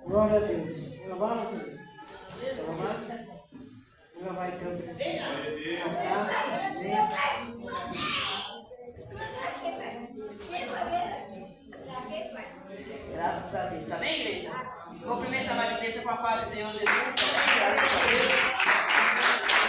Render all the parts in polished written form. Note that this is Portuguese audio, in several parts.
Glória a Deus. Louvamos a Deus. Ela vai cantar. Graças a Deus. Amém, igreja? Cumprimenta a igreja com a paz do Senhor Jesus. Amém? Graças a Deus.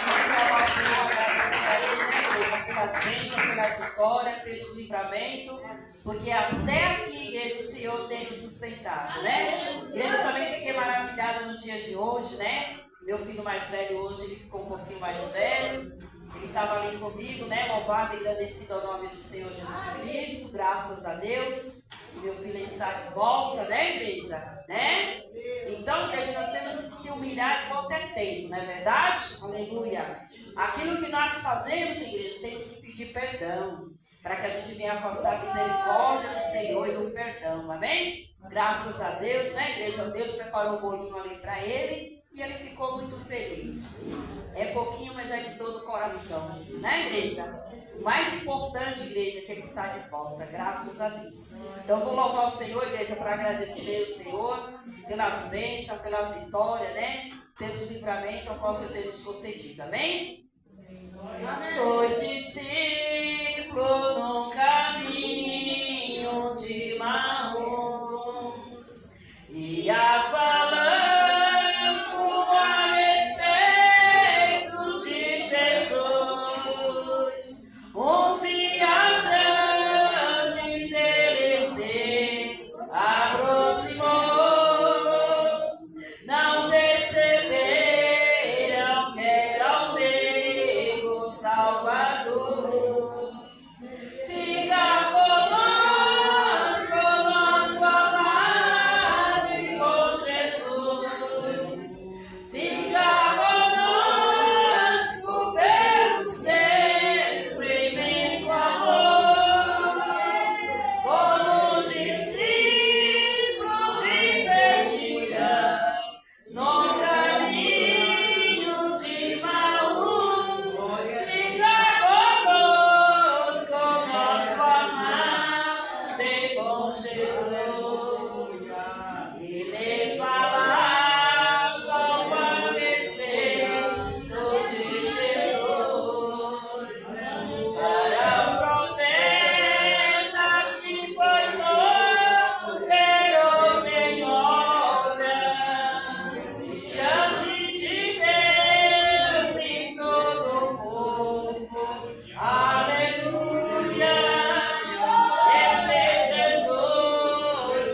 Vamos ao Senhor, agradecer a Ele, né, igreja, pelas bênçãos, pelas vitórias, pelos livramentos, porque até aqui, igreja, o Senhor tem nos sustentado, né? Eu também fiquei maravilhada nos dias de hoje, né? Meu filho mais velho hoje, ele ficou um pouquinho mais velho. Ele estava ali comigo, né? Louvado e agradecido ao nome do Senhor Jesus Cristo, graças a Deus. Meu filho está de volta, né, igreja? Né? Então, igreja, nós temos que se humilhar em qualquer tempo, não é verdade? Aleluia. Aquilo que nós fazemos, igreja, temos que pedir perdão, para que a gente venha alcançar a misericórdia do Senhor e o perdão, amém? Graças a Deus, né, igreja? Deus preparou um bolinho ali para ele e ele ficou muito feliz. É pouquinho, mas é de todo o coração, né, igreja? O mais importante, igreja, é que ele está de volta, graças a Deus. Então, eu vou louvar o Senhor, igreja, para agradecer o Senhor pelas bênçãos, pelas vitórias, né? Pelos livramentos ao qual o Senhor tem nos concedido, amém? Amém. Dois discípulos num caminho de Maús ia falando a respeito de Jesus. Um viajante interesseiro aproximou, não perceberam que era o meio Salvador. Fica conosco, nosso amado e com Jesus. Fica conosco pelo sempre imenso amor. Como os discípulos de Betânia, no caminho de Maús, fica conosco, nosso amado e bom Jesus. Ele falava a respeito de Jesus para o profeta que foi poderoso em obras diante de Deus e todo o povo. Aleluia! Esse Jesus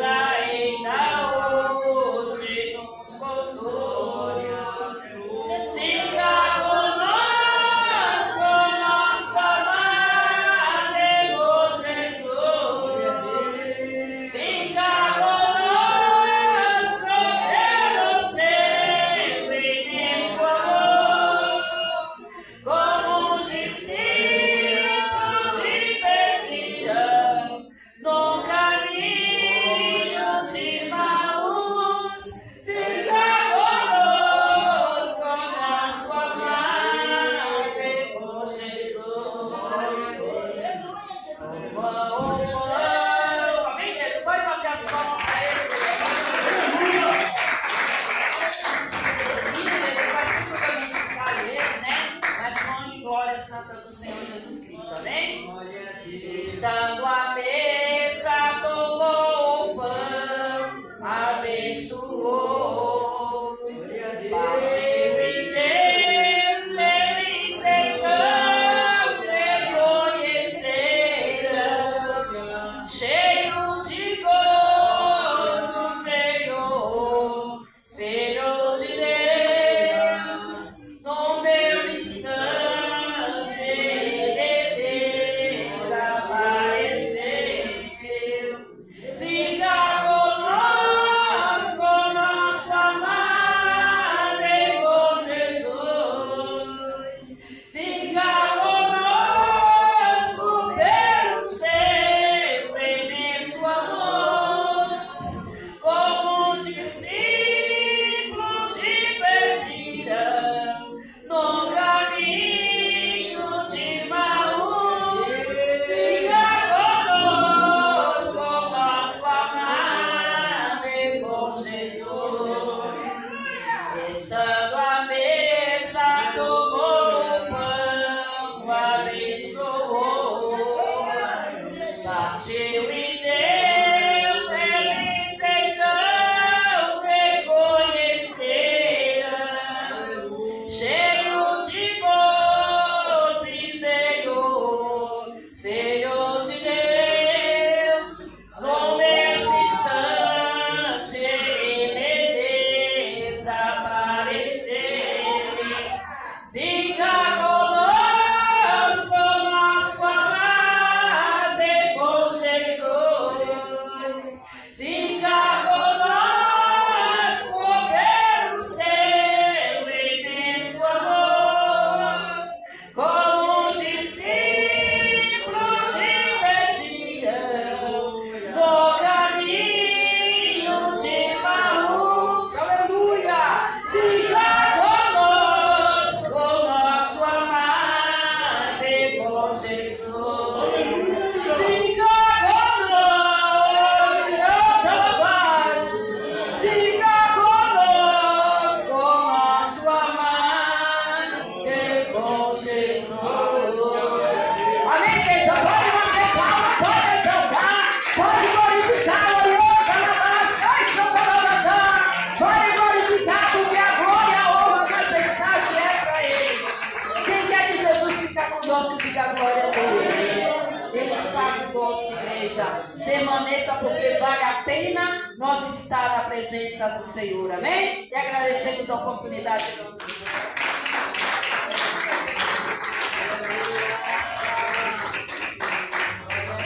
Permaneça, porque vale a pena nós estar na presença do Senhor. Amém? E agradecemos a oportunidade.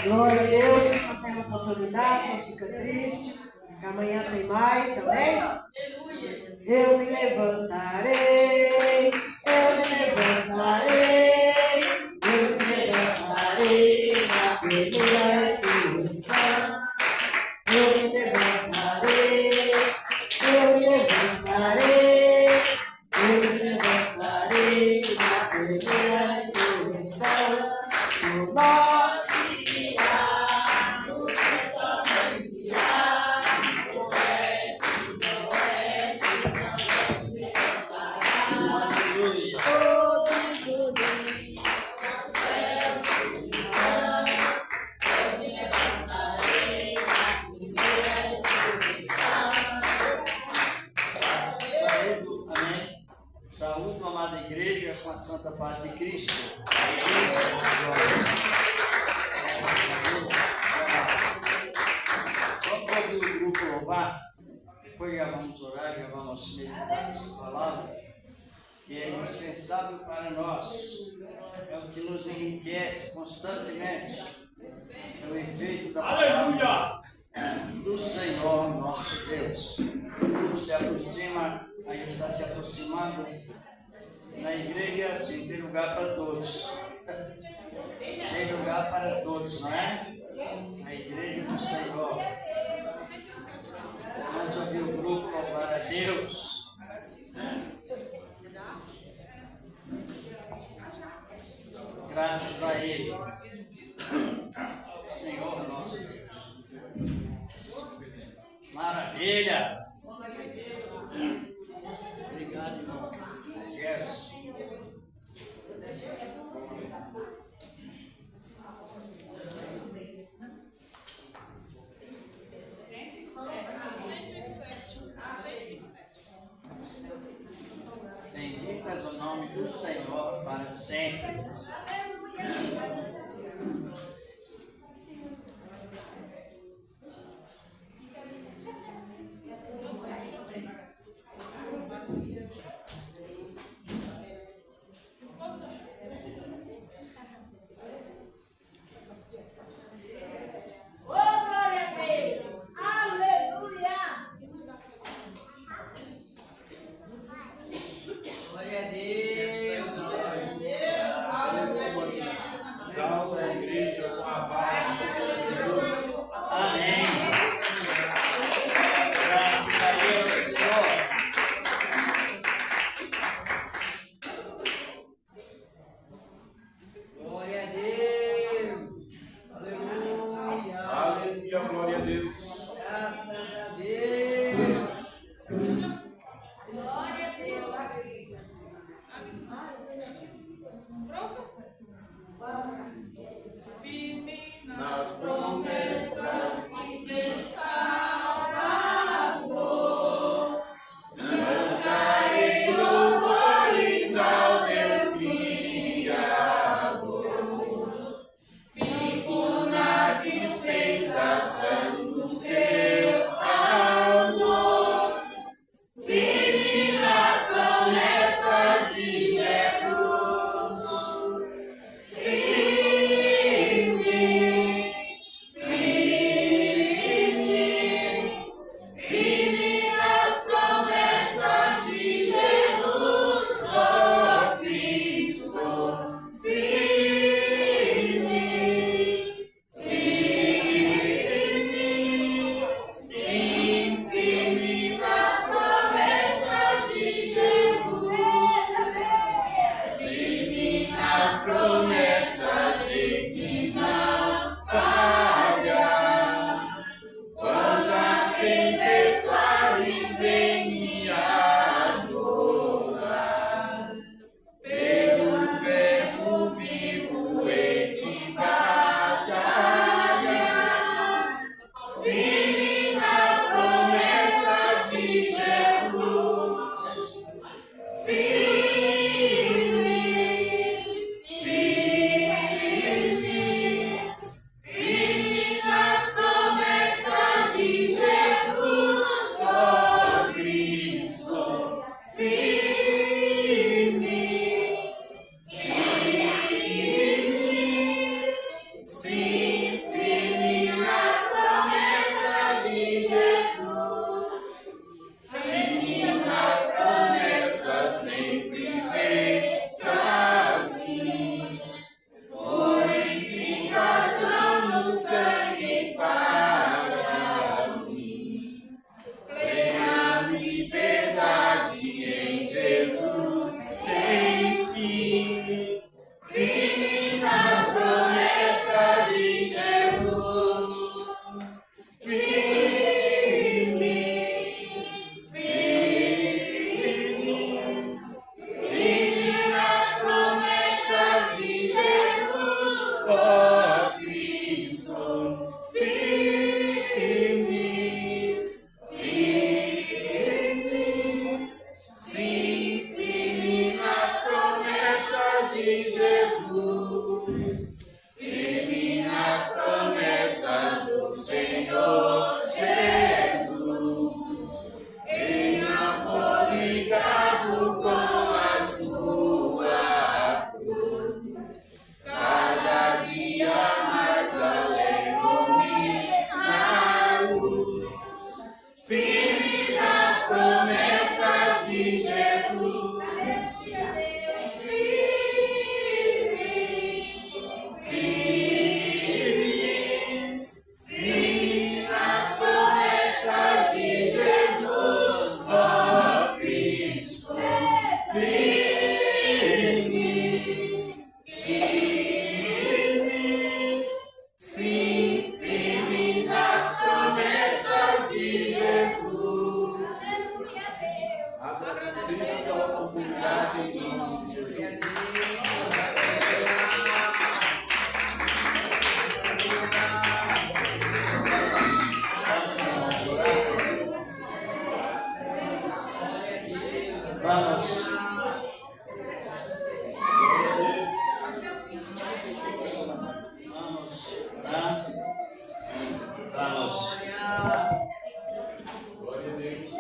Glória a Deus, que não tem oportunidade, não fica triste, que amanhã tem mais, amém? Eu me levantarei, eu me levantarei, eu me levantarei na primeira ressurreição. Eu me levantarei, eu me levantarei, eu me levantarei na primeira ressurreição. O nosso Saúde, amada igreja, com a santa paz de Cristo. Só para ouvir o grupo louvar, depois já vamos orar, já vamos meditar nessa palavra, que é indispensável para nós, é o que nos enriquece constantemente, é o efeito da palavra do Senhor nosso Deus. O grupo se aproxima, aí está se aproximando. Na igreja, assim, tem lugar para todos. Tem lugar para todos, não é? A igreja do Senhor. Vamos ouvir o grupo louvar a Deus. Graças a Ele. Senhor nosso Deus. Maravilha! Obrigado, irmão. Jesus. Benditas o nome do Senhor para sempre.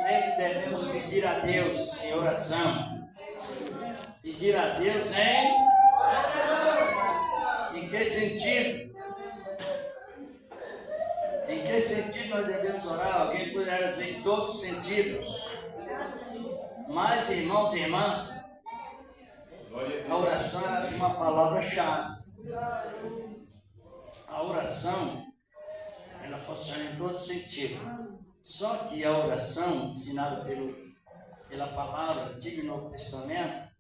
Sempre devemos pedir a Deus em oração. Pedir a Deus em oração. Em que sentido? Em que sentido nós devemos orar? Alguém poderia dizer em todos os sentidos. Mas, irmãos e irmãs, a oração é uma palavra-chave. A oração, ela funciona em todo sentido. Só que a oração, ensinada pela palavra Antigo e Novo Testamento,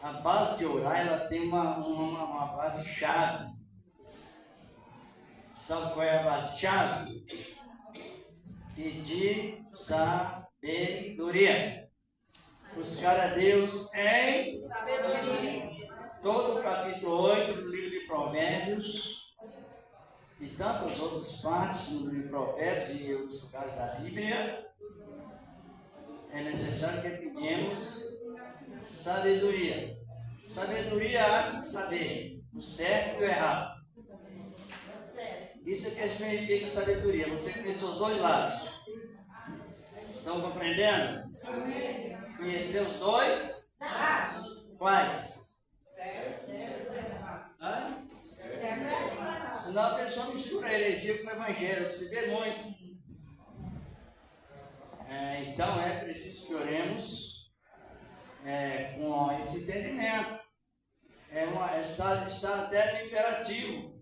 a base de orar, ela tem uma base-chave. Sabe qual é a base-chave? Pedir sabedoria. Buscar a Deus em sabedoria. Todo o capítulo 8 do livro de Provérbios e tantas outras partes no livro de Provérbios e outros lugares da Bíblia, é necessário que pedimos sabedoria. Sabedoria é a arte de saber o certo e o errado. Isso é que significa sabedoria. Você conhece os dois lados. Estão compreendendo? Conhecer os dois? Quais? Hã? Senão a pessoa mistura a heresia com o evangelho, que se vê muito. Então é preciso que oremos com esse entendimento. Está até no imperativo.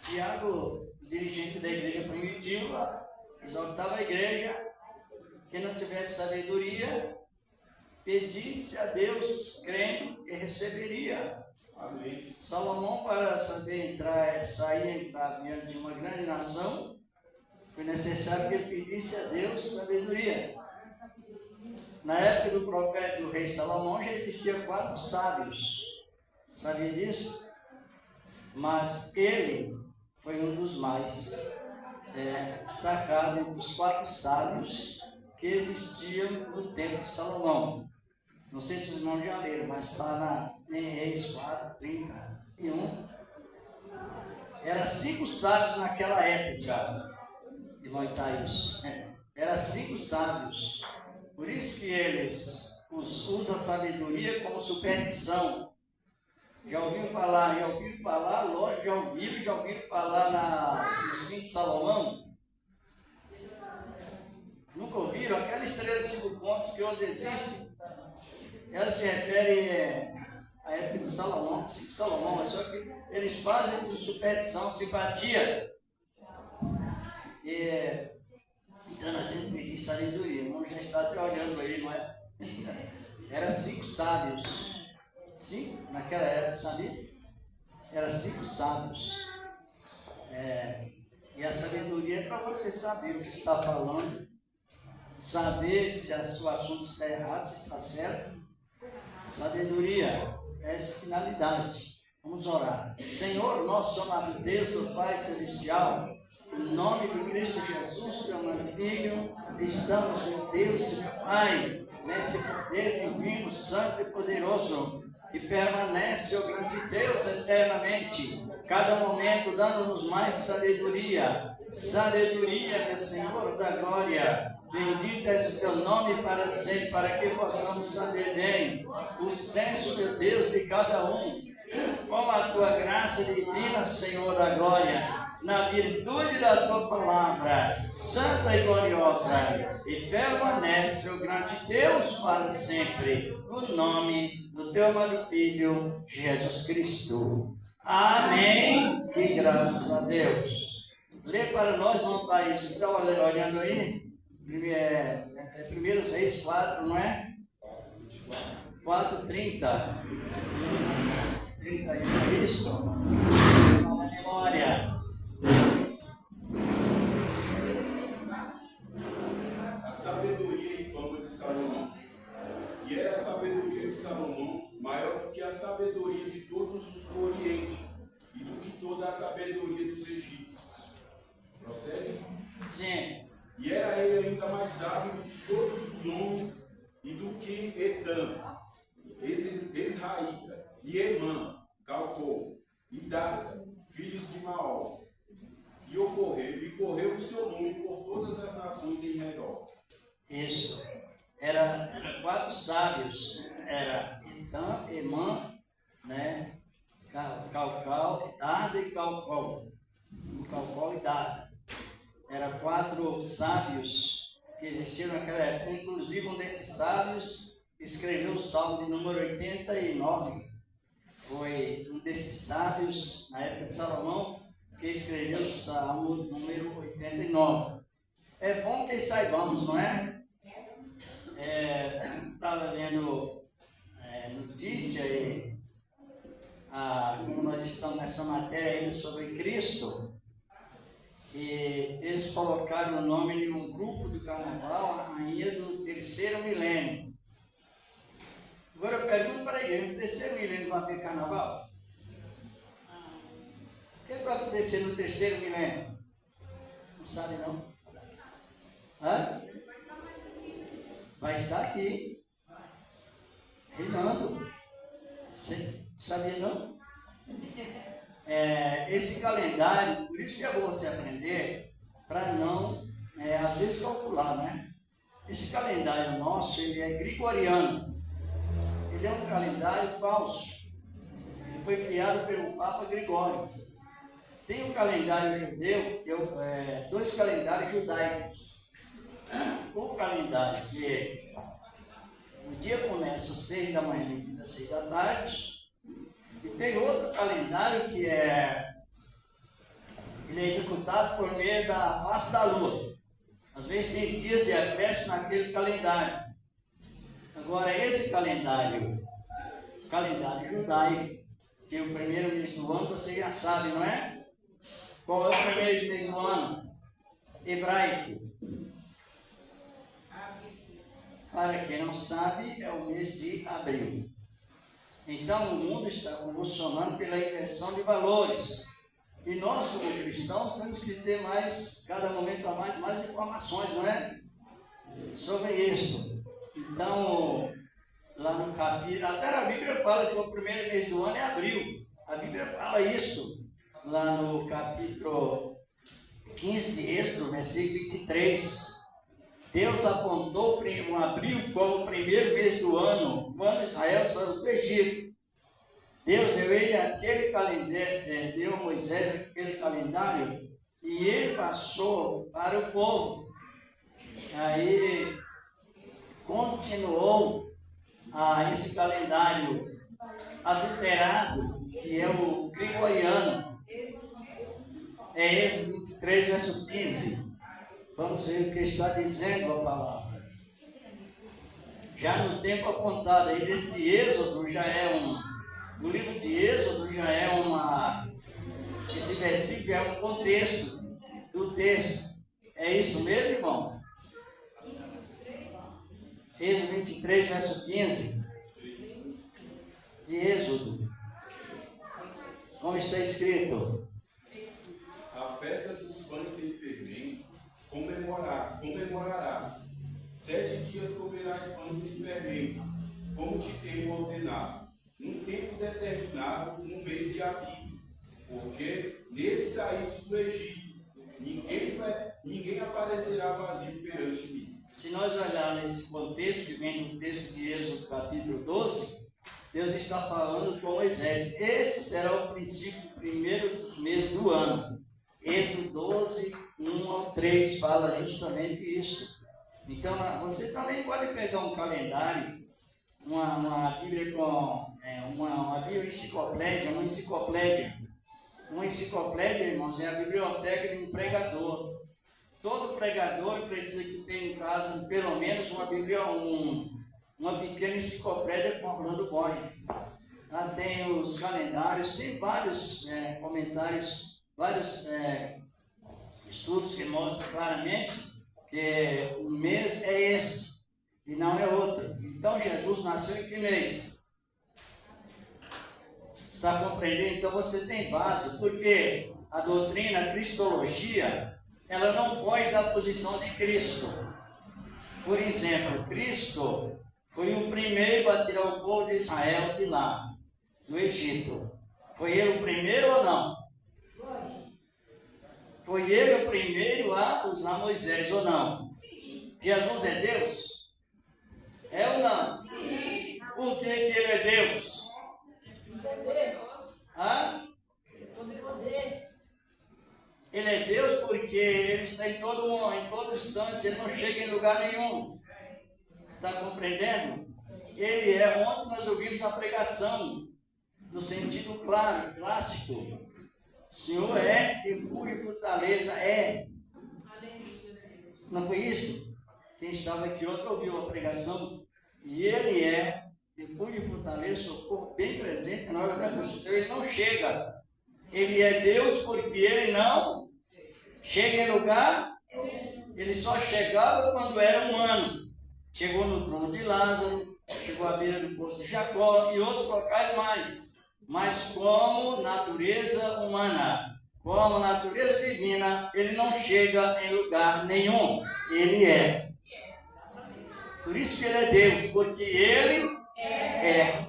Tiago, dirigente da igreja primitiva, exortava a igreja que não tivesse sabedoria, pedisse a Deus, crendo que receberia. Amém. Salomão, para saber sair diante de uma grande nação, foi necessário que ele pedisse a Deus sabedoria. Na época do profeta do rei Salomão já existiam 4 sábios. Sabia disso? Mas ele foi um dos mais destacados entre os 4 sábios que existiam no tempo de Salomão. Não sei se os irmãos já leram, mas está em Reis 4, 31. Eram 5 sábios naquela época, irmão Itaíus. Eram 5 sábios. Por isso que eles usam a sabedoria como superstição. Já ouviram falar, lógico, já ouviram falar no 5 de Salomão? Nunca ouviram? Aquela estrela de 5 pontos que hoje existe, ela se refere à época de Salomão, 5 de Salomão, só que eles fazem com superstição, simpatia. Então nós temos que pedir sabedoria. O irmão já está até olhando aí, não é? Eram 5 sábios. 5 naquela época, sabia? Eram 5 sábios. E a sabedoria é para você saber o que está falando, saber se o seu assunto está errado, se está certo. Sabedoria é essa finalidade. Vamos orar. Senhor, nosso amado Deus, o Pai Celestial, em nome de Cristo Jesus, teu amado Filho, estamos em Deus, meu Pai, nesse poder divino, santo e poderoso, que permanece, ó grande Deus, eternamente, cada momento dando-nos mais sabedoria. Sabedoria, meu Senhor da glória. Bendito és o teu nome para sempre, para que possamos saber bem o senso, meu Deus, de cada um, com a tua graça divina, Senhor da glória, na virtude da tua palavra, santa e gloriosa, e permanece, o grande Deus, para sempre, no nome do teu amado Filho, Jesus Cristo. Amém. E graças a Deus. Lê para nós, não está aí, estão olhando aí? 1 Reis 4, não é? 4:30. 30 de Cristo. Uma memória. A sabedoria e fama de Salomão. E era a sabedoria de Salomão maior do que a sabedoria de todos os do Oriente e do que toda a sabedoria dos egípcios. Prossegue? Sim. E era ele ainda mais sábio do que todos os homens e do que Etam, Esraíta, e Emã, Calcol, e Darda, filhos de Maol. E correu o seu nome por todas as nações em redor. Isso. Era 4 sábios. Era Etam, Emã, né? Calcal, Darda e Calcol. Calcol e Darda. Eram 4 sábios que existiram naquela época. Inclusive, um desses sábios escreveu o Salmo de número 89. Foi um desses sábios, na época de Salomão, que escreveu o Salmo número 89. É bom que saibamos, não é? Estava vendo notícia e como nós estamos nessa matéria ainda sobre Cristo, e eles colocaram o nome de um grupo do carnaval, a rainha do 3º milênio. Agora eu pergunto para ele, no 3º milênio vai haver carnaval? O que vai acontecer no 3º milênio? Não sabe não? Hã? Vai estar aqui, reinando. Sabia não? Esse calendário, por isso que é bom você aprender, para não, às vezes, calcular, né? Esse calendário nosso, ele é gregoriano. Ele é um calendário falso. Ele foi criado pelo Papa Gregório. Tem um calendário judeu, que é 2 calendários judaicos. O calendário que o dia começa às 6 da manhã e às 6 da tarde. E tem outro calendário que ele é executado por meio da face da lua. Às vezes tem dias de acréscimo naquele calendário. Agora, esse calendário judaico, que é o primeiro mês do ano, você já sabe, não é? Qual é o primeiro mês do ano? Hebraico. Para quem não sabe, é o mês de abril. Então, o mundo está convulsionando pela inversão de valores. E nós, como cristãos, temos que ter cada momento a mais informações, não é? Sobre isso. Então, lá no capítulo, até a Bíblia fala que o primeiro mês do ano é abril. A Bíblia fala isso, lá no capítulo 15 de Êxodo, versículo 23. Deus apontou o abril como o primeiro mês do ano, quando Israel saiu do Egito. Deus deu a Moisés aquele calendário e ele passou para o povo. Aí continuou esse calendário adulterado, que é o gregoriano. É Êxodo 23, verso 15. Vamos ver o que está dizendo a palavra. Já no tempo apontado aí desse Êxodo, no livro de Êxodo esse versículo é um contexto. do texto. É isso mesmo, irmão? Êxodo 23, verso 15. De Êxodo. Como está escrito? A festa dos pães sem fermento comemorarás. 7 dias comerás pães sem fermento, como te tenho ordenado, num tempo determinado, no mês de Abib, porque nele saíste do Egito. Ninguém aparecerá vazio perante mim. Se nós olharmos nesse contexto, que vem do texto de Êxodo capítulo 12, Deus está falando com Moisés. Este será o princípio primeiro dos meses do ano. Êxodo 12, 1 ao 3, fala justamente isso. Então, você também pode pegar um calendário, uma Bíblia com uma bioenciclopédia, uma enciclopédia, irmãos, é a biblioteca de um pregador. Todo pregador precisa que tenha em casa pelo menos uma pequena enciclopédia com Orlando Boy. Lá tem os calendários, tem vários comentários, vários estudos que mostram claramente que o mês é esse e não é outro. Então Jesus nasceu em que mês? Está compreendendo? Então você tem base, porque a doutrina, a cristologia, ela não foge da posição de Cristo. Por exemplo, Cristo foi o primeiro a tirar o povo de Israel de lá, do Egito. Foi ele o primeiro ou não? Foi ele o primeiro a usar Moisés ou não? Sim. Jesus é Deus? É ou não? Sim. Por que ele é Deus? Hã? Ele é Deus porque ele está em todo instante, ele não chega em lugar nenhum. Está compreendendo? Ele é, ontem nós ouvimos a pregação, no sentido claro, clássico. O Senhor é refúgio e fortaleza, é. Não foi isso? Quem estava aqui ontem ouviu a pregação, e ele é refúgio e fortaleza, socorro bem presente na hora da angústia. Então ele não chega. Ele é Deus porque ele não chega em lugar. Ele só chegava quando era humano. Chegou no trono de Lázaro, chegou à beira do poço de Jacó e outros locais mais. Mas como natureza humana, como natureza divina, ele não chega em lugar nenhum. Ele é. Por isso que ele é Deus, porque ele é.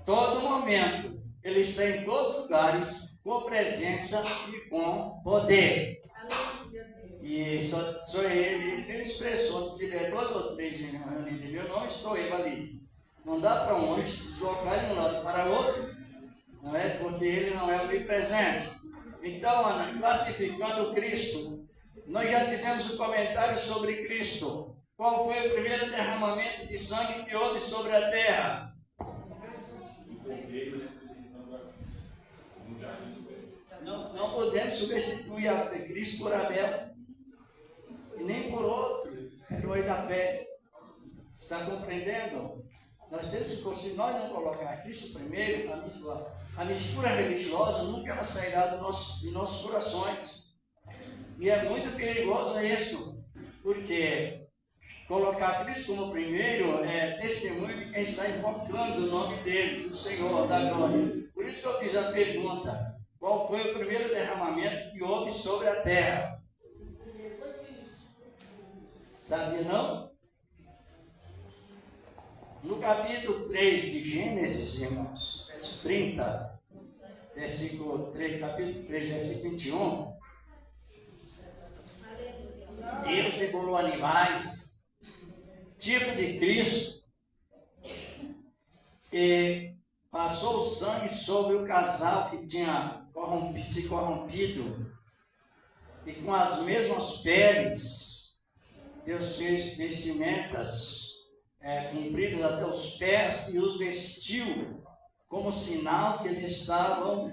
Todo momento, ele está em todos os lugares, com presença e com poder. E só ele expressou, se tiver 2 ou 3 em meu nome, estou eu ali. Não dá para um anjo se deslocar de um lado para o outro, não é? Porque ele não é onipresente. Então, Ana, classificando Cristo, nós já tivemos um comentário sobre Cristo. Qual foi o primeiro derramamento de sangue que houve sobre a terra? O cordeiro representando a Cristo, no jardim do Éden. Não podemos substituir a Cristo por Abel e nem por outro herói da fé. Está compreendendo? Nós temos que, se nós não colocar Cristo primeiro, a mistura religiosa nunca vai sair de nossos corações. E é muito perigoso isso, porque colocar Cristo como primeiro é testemunho de quem está invocando o nome dele, do Senhor, da glória. Por isso que eu fiz a pergunta: qual foi o primeiro derramamento que houve sobre a terra? Sabia não? No capítulo 3 de Gênesis, irmãos, verso 30, versículo 3, capítulo 3, versículo 21, Deus regulou animais, tipo de Cristo, e passou o sangue sobre o casal que tinha se corrompido, e com as mesmas peles, Deus fez vestimentas compridas até os pés e os vestiu como sinal que eles estavam,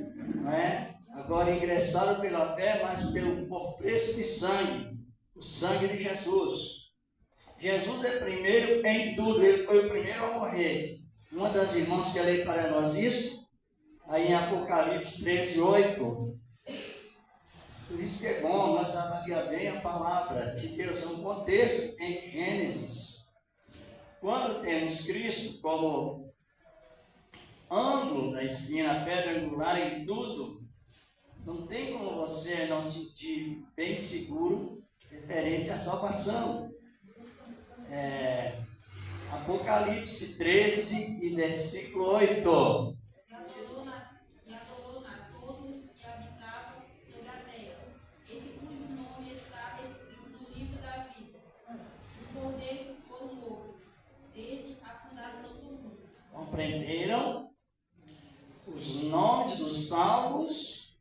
agora ingressados pela fé, mas por preço de sangue, o sangue de Jesus. Jesus é primeiro em tudo, ele foi o primeiro a morrer. Uma das irmãs quer ler para nós isso, aí em Apocalipse 13:8. Por isso que é bom nós avaliar bem a palavra de Deus, é um contexto em Gênesis. Quando temos Cristo como ângulo da esquina, pedra angular em tudo, não tem como você não se sentir bem seguro referente à salvação. Apocalipse 13 e versículo 8. E adorou todos que habitavam sobre a terra, esse cujo nome está escrito no livro da vida. O cordeiro foi morto, desde a fundação do mundo. Compreenderam? Os nomes dos salvos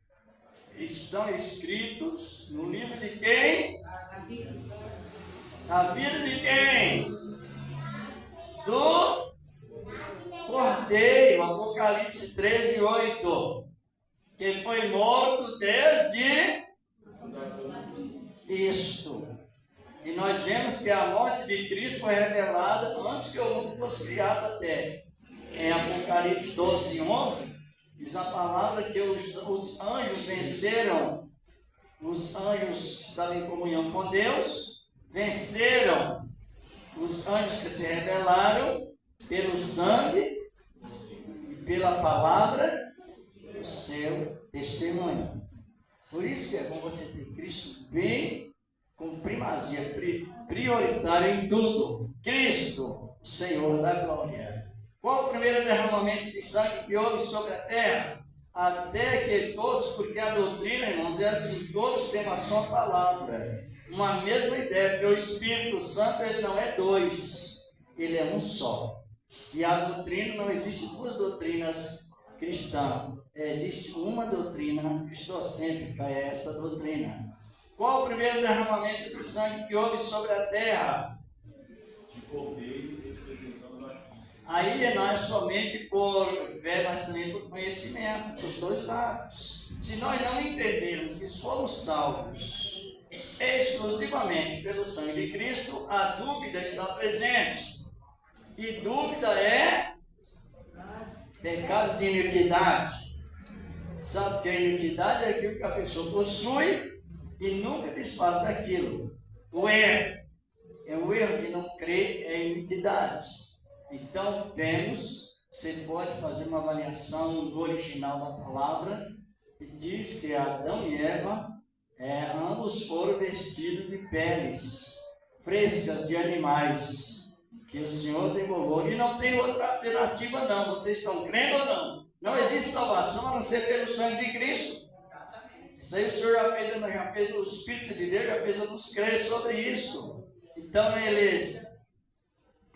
estão escritos no livro de quem? A vida de quem? Do Cordeiro, Apocalipse 13, 8. Que foi morto desde isto. E nós vemos que a morte de Cristo foi revelada antes que o mundo fosse criado até. Em Apocalipse 12, 11, diz a palavra que os anjos venceram, os anjos que estavam em comunhão com Deus, venceram os anjos que se rebelaram pelo sangue e pela palavra do seu testemunho. Por isso que é bom você ter Cristo bem com primazia, prioritário em tudo. Cristo, o Senhor da glória. Qual o primeiro derramamento de sangue que houve sobre a terra? Até que todos, porque a doutrina, irmãos, é assim, todos têm uma só palavra, uma mesma ideia, porque o Espírito Santo ele não é dois, ele é um só. E a doutrina, não existe duas doutrinas cristãs, existe uma doutrina cristocêntrica, é essa doutrina. Qual o primeiro derramamento de sangue que houve sobre a terra? De cordeiro representando a Cristo. Aí não é somente por fé, mas também por conhecimento, dos dois lados. Se nós não entendermos que somos salvos exclusivamente pelo sangue de Cristo, a dúvida está presente. E dúvida é pecado de iniquidade. Sabe que a iniquidade é aquilo que a pessoa possui e nunca desfaz daquilo. O erro é o erro de não crer, é a iniquidade. Então, vemos, você pode fazer uma avaliação no original da palavra, que diz que Adão e Eva, ambos foram vestidos de peles frescas de animais, que o Senhor degolou. E não tem outra alternativa não, vocês estão crendo ou não? Não existe salvação a não ser pelo sangue de Cristo. Isso aí o Senhor já fez o Espírito de Deus, já fez nos crer sobre isso. Então eles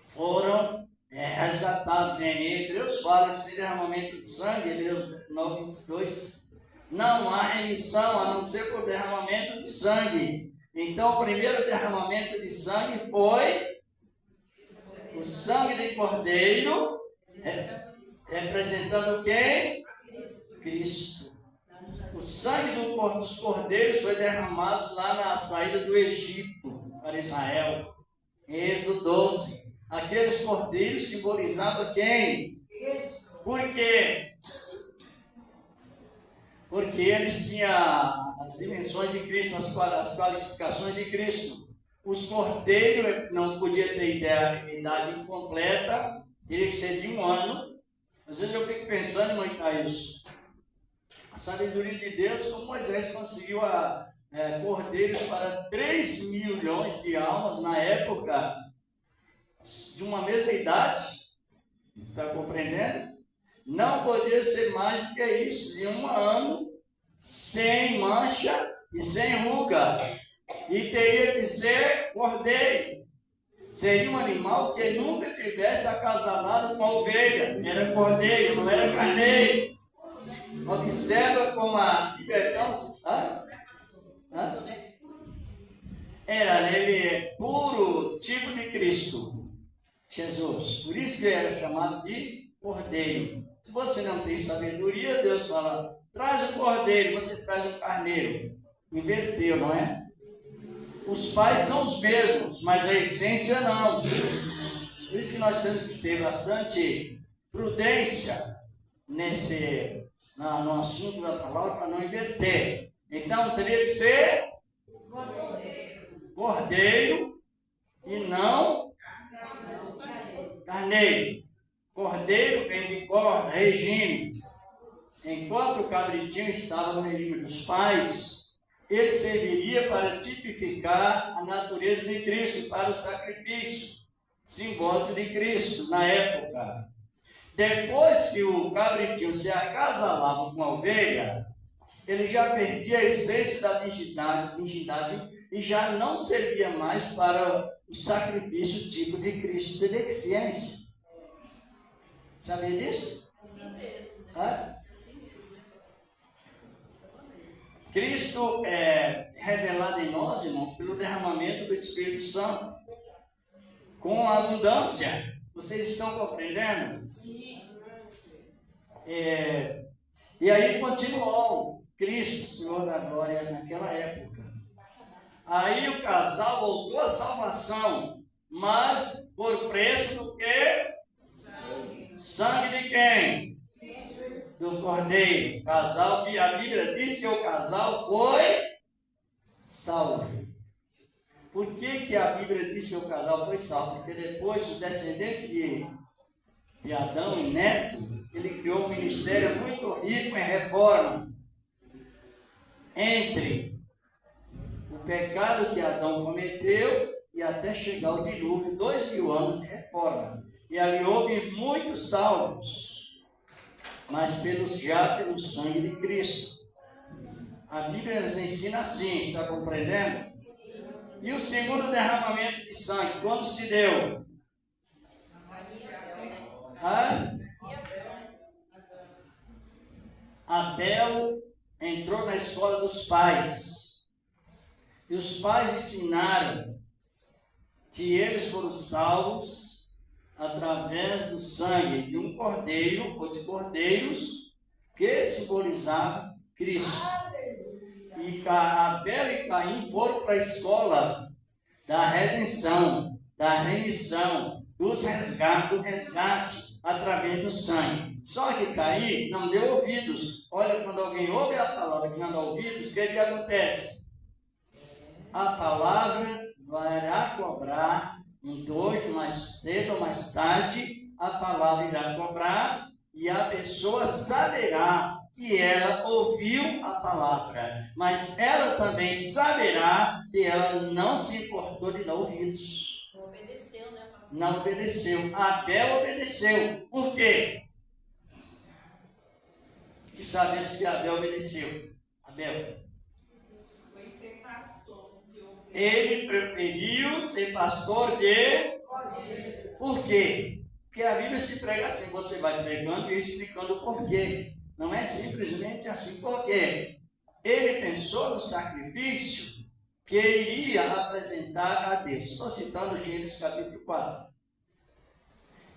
foram resgatados. Em Hebreus fala que esse derramamento de sangue, Hebreus 9, 22, não há remissão a não ser por derramamento de sangue. Então o primeiro derramamento de sangue foi o sangue de cordeiro, representando quem? Cristo. O sangue dos cordeiros foi derramado lá na saída do Egito para Israel, em Êxodo 12. Aqueles cordeiros simbolizavam quem? Por quê? Porque eles tinham as dimensões de Cristo, as qualificações de Cristo. Os cordeiros não podiam ter idade incompleta, teria que ser de 1 ano. Às vezes eu fico pensando, irmão Caílson, a sabedoria de Deus, como Moisés conseguiu cordeiros para 3 milhões de almas na época, de uma mesma idade. Está compreendendo? Não poderia ser mais do que isso, de 1 ano, sem mancha e sem ruga. E teria que ser cordeiro. Seria um animal que nunca tivesse acasalado com a ovelha. Era cordeiro, não era carneiro. Observa como a libertão. Ele é puro tipo de Cristo, Jesus. Por isso que ele era chamado de cordeiro. Se você não tem sabedoria, Deus fala, traz o cordeiro, você traz o carneiro. Inverteu, não é? Os pais são os mesmos, mas a essência não. Por isso que nós temos que ter bastante prudência no assunto da palavra para não inverter. Então teria que ser cordeiro e não carneiro. Cordeiro vem de corda, regime. Enquanto o cabritinho estava no regime dos pais, ele serviria para tipificar a natureza de Cristo, para o sacrifício simbólico de Cristo na época. Depois que o cabritinho se acasalava com a ovelha, ele já perdia a essência da virgindade e já não servia mais para o sacrifício tipo de Cristo. Você vê que ciência? Sabia disso? Assim mesmo. Hã? Cristo é revelado em nós, irmãos, pelo derramamento do Espírito Santo, com abundância. Vocês estão compreendendo? Sim. E aí continuou Cristo, Senhor da Glória, naquela época. Aí o casal voltou à salvação, mas por preço do quê? Sangue de quem? Do Cordeiro. Casal, a Bíblia diz que o casal foi salvo. Por que a Bíblia diz que o casal foi salvo? Porque depois o descendente de Adão e Neto, ele criou um ministério muito rico em reforma. Entre o pecado que Adão cometeu e até chegar ao dilúvio, 2000 anos de reforma. E ali houve muitos salvos, mas já pelo sangue de Cristo. A Bíblia nos ensina assim, está compreendendo? E o segundo derramamento de sangue, quando se deu? Abel entrou na escola dos pais. E os pais ensinaram que eles foram salvos através do sangue de um cordeiro ou de cordeiros que simbolizavam Cristo. E Abel e Caim foram para a escola da redenção, da remissão, do resgate através do sangue. Só que Caim não deu ouvidos. Olha, quando alguém ouve a palavra que não dá ouvidos, o que acontece? A palavra vai cobrar hoje, mais cedo ou mais tarde, a palavra irá cobrar e a pessoa saberá que ela ouviu a palavra, mas ela também saberá que ela não se importou de dar ouvidos. Não obedeceu, né, pastor? Não obedeceu. Abel obedeceu. Por quê? E sabemos que Abel obedeceu. Abel. Foi ser pastor de ovelhas. Ele preferiu ser pastor de... Por quê? Porque a Bíblia se prega assim, você vai pregando e explicando o porquê. Não é simplesmente assim, porque ele pensou no sacrifício que iria apresentar a Deus. Estou citando Gênesis capítulo 4.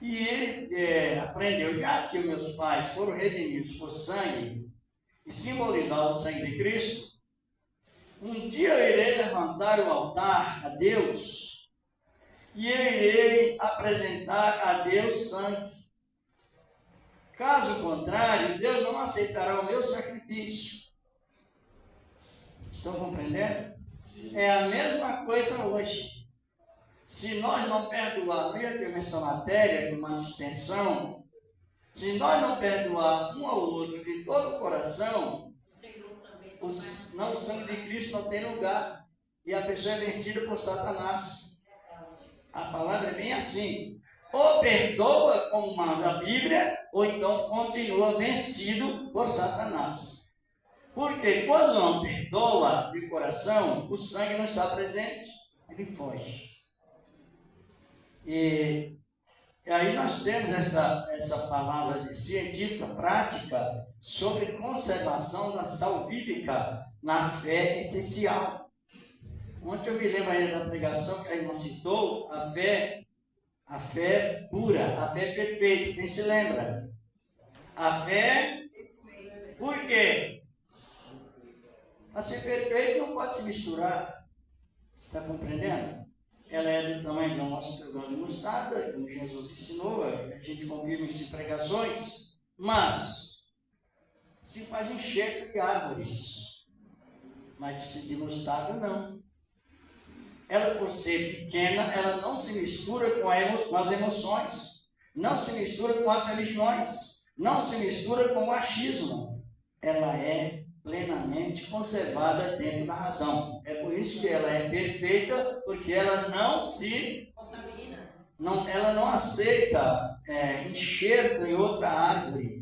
E ele aprendeu, já que meus pais foram redimidos por sangue e simbolizavam o sangue de Cristo, um dia eu irei levantar o altar a Deus e eu irei apresentar a Deus sangue. Caso contrário, Deus não aceitará o meu sacrifício. Estão compreendendo? É a mesma coisa hoje. Se nós não perdoarmos, eu tenho essa matéria, uma extensão, se nós não perdoarmos um ao outro de todo o coração, o sangue de Cristo não tem lugar. E a pessoa é vencida por Satanás. A palavra é bem assim. Ou perdoa, como manda a Bíblia, ou então continua vencido por Satanás. Porque quando não perdoa de coração, o sangue não está presente, ele foge. E aí nós temos essa palavra científica, prática, sobre conservação da salvífica na fé essencial. Ontem eu me lembro ainda da pregação que a irmã citou, a fé pura, a fé perfeita. Quem se lembra? A fé, por quê? A ser perfeito não pode se misturar. Está compreendendo? Ela é do tamanho do nosso grão de mostarda, como Jesus ensinou, a gente confirma isso em pregações, mas se faz enxerto de árvores. mas de sentir mostarda não. Ela, por ser pequena, ela não se mistura com as emoções, não se mistura com as religiões, não se mistura com o achismo. Ela é plenamente conservada dentro da razão. É por isso que ela é perfeita, porque ela não se... ela não aceita enxerto em outra árvore.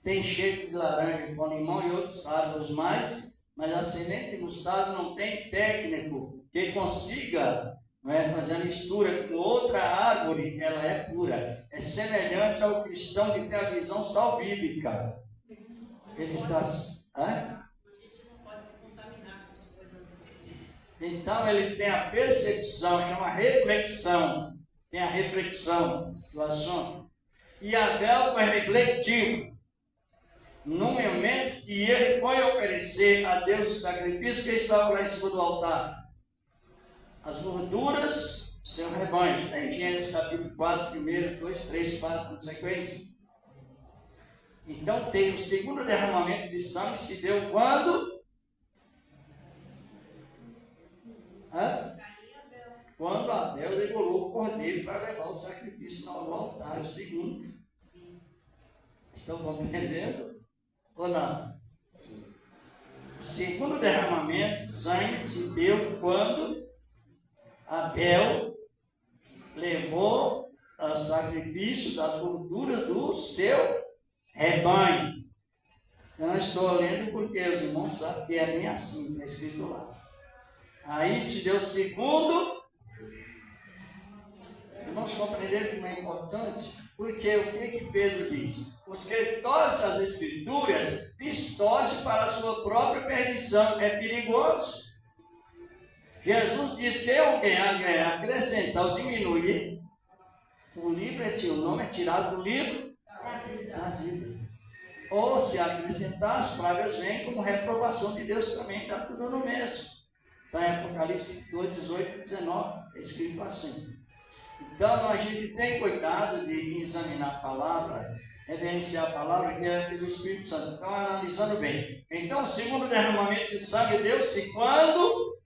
Tem enxerto de laranja com limão e outras árvores mais, mas a semente de mostarda não tem técnico que consiga fazer a mistura com outra árvore. Ela é pura. É semelhante ao cristão que tem a visão salvífica. Ele está... Então ele tem a percepção, que é uma reflexão, tem a reflexão do assunto. E Abel foi refletivo. No momento que ele foi oferecer a Deus o sacrifício que estava lá em cima do altar, as gorduras do seu rebanho, está em Gênesis capítulo 4, 1, 2, 3, 4, na sequência. Então tem o segundo derramamento de sangue, se deu quando? Quando Abel degolou o cordeiro para levar o sacrifício no altar, o segundo. Estão compreendendo? Ou não? Sim. O segundo derramamento de sangue se deu quando Abel levou o sacrifício das gorduras do seu rebanho. Eu não estou lendo porque os irmãos sabem que é bem assim, está escrito lá. Aí se deu o segundo. Irmãos, compreenderam que não é importante? Porque o que Pedro diz? Os que torcem as escrituras distorcem para a sua própria perdição. É perigoso. Jesus diz que alguém acrescentar ou diminuir, o livro o nome é tirado do livro da vida. Ou se acrescentar, as pragas vêm como reprovação de Deus também, está tudo no mesmo. Está em Apocalipse 2, 18 e 19, é escrito assim. Então a gente tem cuidado de examinar a palavra, reverenciar a palavra que é pelo Espírito Santo. Então, analisando bem. Então, o segundo derramamento de sangue deu-se quando?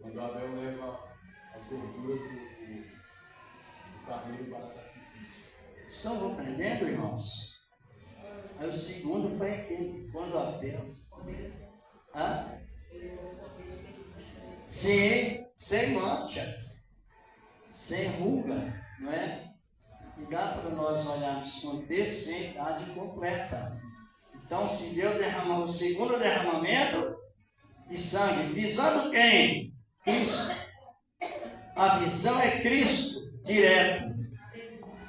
Quando Abel leva as gorduras do carneiro para sacrifício. Estão compreendendo, irmãos? Aí o segundo foi aquele, quando Abel. Sim, sem manchas, sem ruga, não é? E dá para nós olharmos com decentidade completa. Então, se Deus derramou o segundo derramamento de sangue, visando quem? Cristo. A visão é Cristo, direto.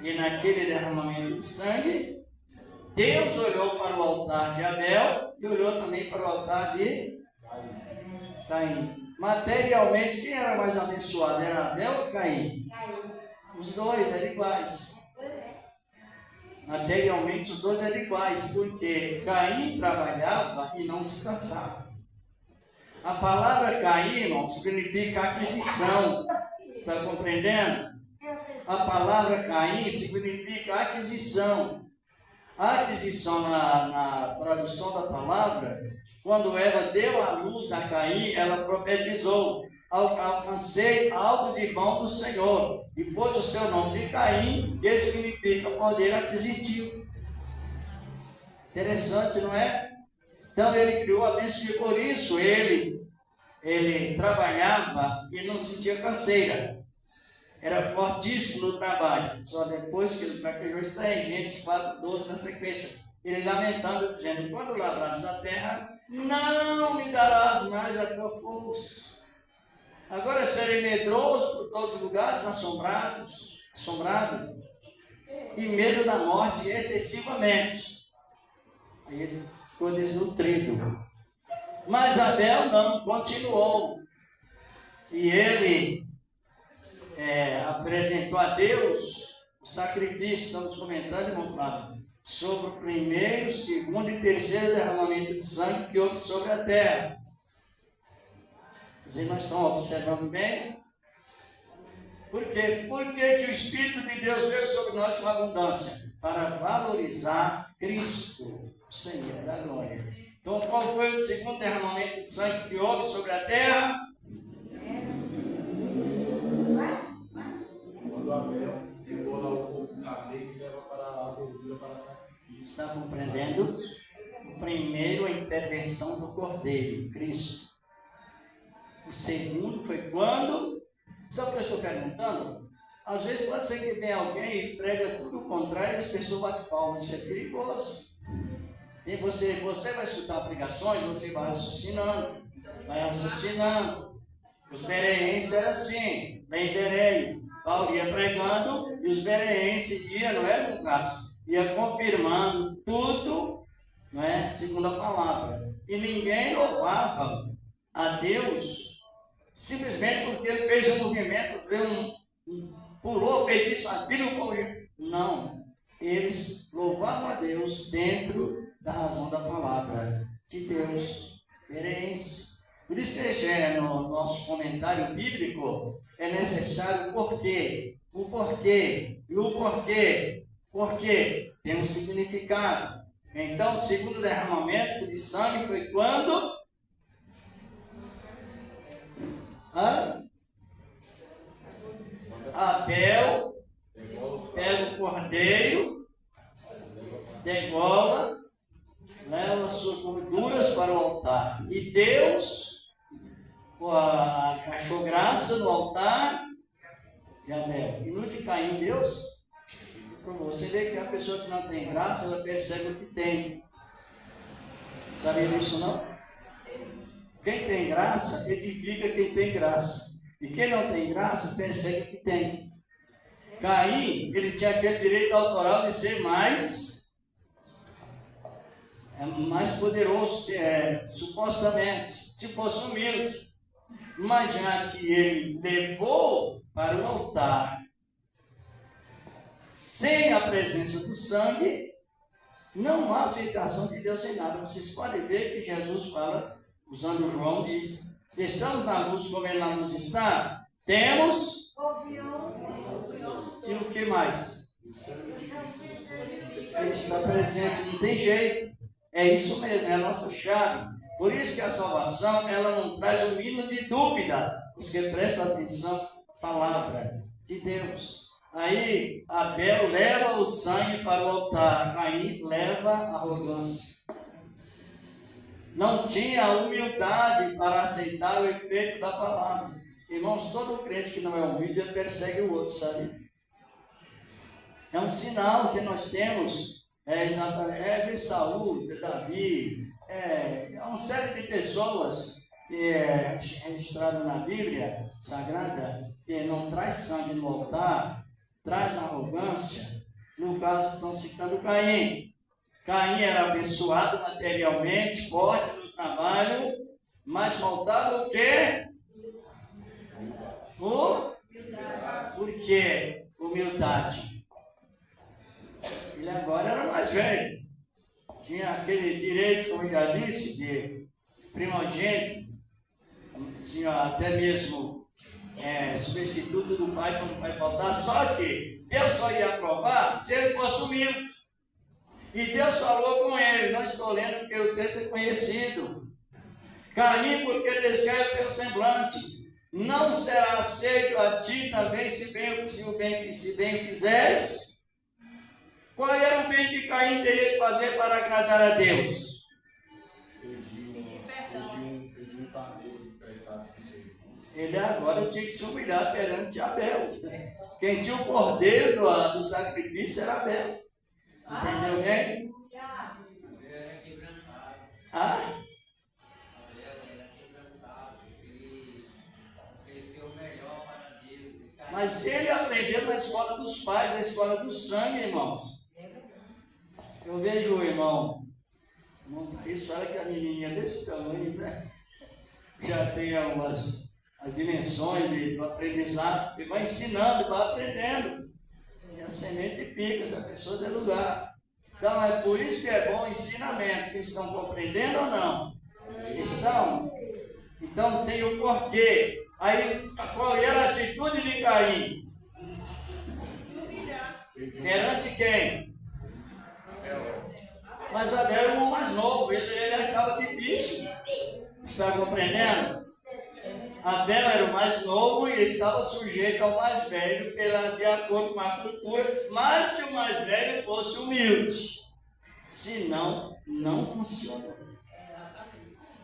E naquele derramamento de sangue, Deus olhou para o altar de Abel e olhou também para o altar de Caim. Materialmente, quem era mais abençoado? Era Abel ou Caim? Os dois eram iguais. Materialmente, os dois eram iguais, porque Caim trabalhava e não se cansava. A palavra Caim, irmão, significa aquisição. Está compreendendo? A palavra Caim significa aquisição. A aquisição na tradução da palavra, quando Eva deu a luz a Caim, ela profetizou: alcancei algo de bom do Senhor, e pôs o seu nome de Caim, que significa poder aquisitivo. Interessante, não é? Então ele criou a bênção, por isso ele trabalhava e não sentia canseira. Era fortíssimo no trabalho. Só depois que ele fraquejou, está em Gênesis 4:12 na sequência. Ele lamentando, dizendo: quando lavrares a terra, não me darás mais a tua força. Agora serei medroso por todos os lugares, assombrado, e medo da morte excessivamente. Aí ele ficou desnutrido. Mas Abel não, continuou. E ele apresentou a Deus o sacrifício. Estamos comentando, irmão Flávio, sobre o primeiro, segundo e terceiro derramamento de sangue que houve sobre a terra. Os irmãos estão observando bem? Por quê? Por que o Espírito de Deus veio sobre nós com abundância? Para valorizar Cristo, o Senhor da glória. Então, qual foi o segundo derramamento de sangue que houve sobre a terra? Quando Abel degola o corpo carneiro e leva para a gordura para sacrifício. Está compreendendo? O primeiro, a intervenção do Cordeiro, Cristo. O segundo foi quando? Sabe o que eu estou perguntando? Às vezes pode ser que venha alguém e prega tudo o contrário e as pessoas batem palmas. Isso é perigoso. E você vai escutar pregações, você vai raciocinando. Os bereenses eram assim, bem berei. Paulo ia pregando e os bereenses iam, não é, no caso? Ia confirmando tudo, não é, segundo a palavra. E ninguém louvava a Deus simplesmente porque ele fez um movimento, pulou, fez isso, aquilo. Não. Eles louvavam a Deus dentro da razão da palavra de Deus. Bereense. Por isso que no nosso comentário bíblico é necessário o porquê. O porquê. E o porquê. Porque tem um significado. Então, o segundo derramamento de sangue foi quando? Abel pega o cordeiro, degola, leva suas gorduras para o altar. E Deus achou graça no altar de Abel. E no de Caim, Deus, você vê que a pessoa que não tem graça, ela percebe o que tem. Sabia disso não? Quem tem graça, edifica quem tem graça. E quem não tem graça, persegue o que tem. Caim, ele tinha aquele direito autoral de ser mais poderoso, supostamente, se fosse humilde. Mas já que ele levou para o altar, sem a presença do sangue, não há aceitação de Deus em nada. Vocês podem ver que Jesus fala, usando João, diz: se estamos na luz como ele na luz está, temos e o que mais? Ele está presente, não tem jeito. É isso mesmo, é a nossa chave. Por isso que a salvação, ela não traz o mínimo de dúvida. Porque presta atenção à palavra de Deus. Aí Abel leva o sangue para o altar, Caim leva a arrogância. Não tinha humildade para aceitar o efeito da palavra. Irmãos, todo crente que não é humilde, ele persegue o outro, sabe? É um sinal que nós temos, de Saul, de Davi, uma série de pessoas que é registrada na Bíblia Sagrada, que não traz sangue no altar, traz arrogância. No caso, estão citando Caim. Caim era abençoado materialmente, forte no trabalho, mas faltava o quê? Por quê? Humildade. Ele agora era mais velho. Tinha aquele direito, como eu já disse, de primogênito, tinha até mesmo substituto do pai quando o pai faltar, só que Deus só ia aprovar se ele fosse humilde. E Deus falou com ele, não estou lendo porque o texto é conhecido. Caim, porque descai o teu semblante, não será aceito a ti também, se bem o fizeres. Qual era o bem que Caim teria de fazer para agradar a Deus? Pedir um carneiro emprestado para você. Ele agora tinha que se humilhar perante Abel. Quem tinha o cordeiro do sacrifício era Abel. Entendeu bem? Mas ele aprendeu na escola dos pais, na escola do sangue, irmãos. Eu vejo o irmão, isso fala que a menininha desse tamanho, né? Já tem as dimensões do aprendizado, e vai ensinando, vai aprendendo. E a semente pica, se a pessoa der lugar. Então é por isso que é bom o ensinamento. Eles estão compreendendo ou não? Estão. Então tem o porquê. Aí qual era a atitude de Caim? Perante quem? Mas Abel era o irmão mais novo, ele achava difícil. Está compreendendo? Abel era o mais novo e estava sujeito ao mais velho, de acordo com a cultura, mas se o mais velho fosse humilde. Senão, não funciona.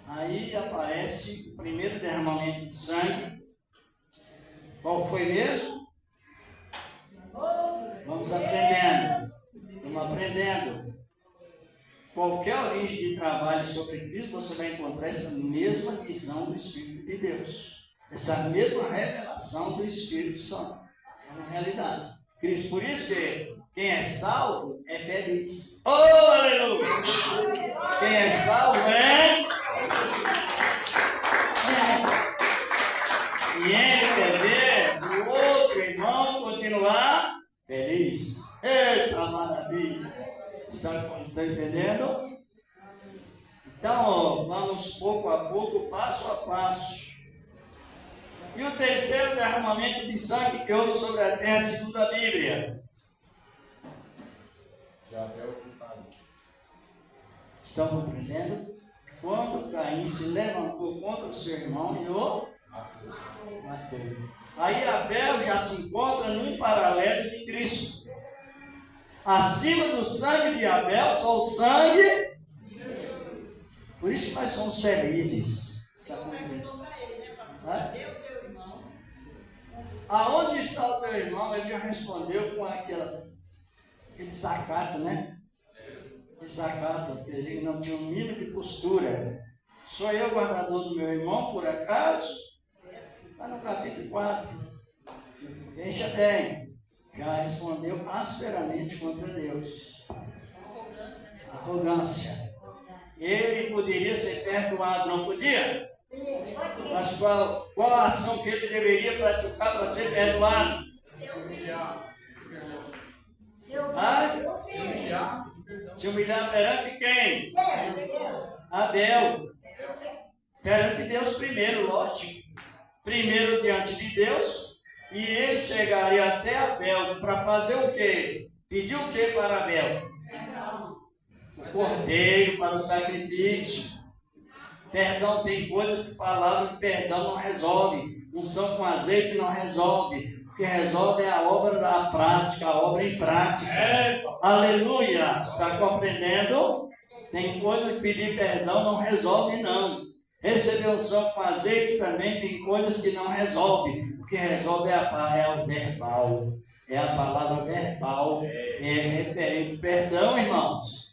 Aí aparece o primeiro derramamento de sangue. Qual foi mesmo? Vamos aprendendo. Vamos aprendendo. Qualquer origem de trabalho sobre Cristo, você vai encontrar essa mesma visão do Espírito de Deus. Essa mesma revelação do Espírito Santo. É uma realidade. Cristo, por isso que quem é salvo é feliz. Oh, aleluia! Quem é salvo é... E ele quer ver o outro irmão continuar feliz. Eita maravilha! Está entendendo? Então, vamos pouco a pouco, passo a passo. E o terceiro derramamento de sangue que houve sobre a terra, segundo a Bíblia. Estão compreendendo? Quando Caim se levantou contra o seu irmão e o matou. Aí Abel já se encontra num paralelo de Cristo. Acima do sangue de Abel, só o sangue. Por isso nós somos felizes. Está compreendendo? Aonde está o teu irmão? Ele já respondeu com aquele desacato, né? Desacato, quer dizer, que não tinha um mínimo de postura. Sou eu guardador do meu irmão, por acaso? Está no capítulo 4. Quem já tem? Já respondeu asperamente contra Deus. Arrogância. Ele poderia ser perdoado, não podia? Mas qual a ação que ele deveria praticar para ser perdoado? Se humilhar perante quem? Abel. Perante Deus primeiro, lógico. Primeiro diante de Deus. E ele chegaria até Abel para fazer o quê? Pedir o quê para Abel? O cordeiro para o sacrifício. Perdão, tem coisas que palavra de perdão não resolve. Unção com azeite não resolve. O que resolve é a obra da prática, a obra em prática. Aleluia! Está compreendendo? Tem coisas que pedir perdão não resolve, não. Receber unção com azeite também tem coisas que não resolve. O que resolve é o verbal. É a palavra verbal. É referente ao perdão, irmãos.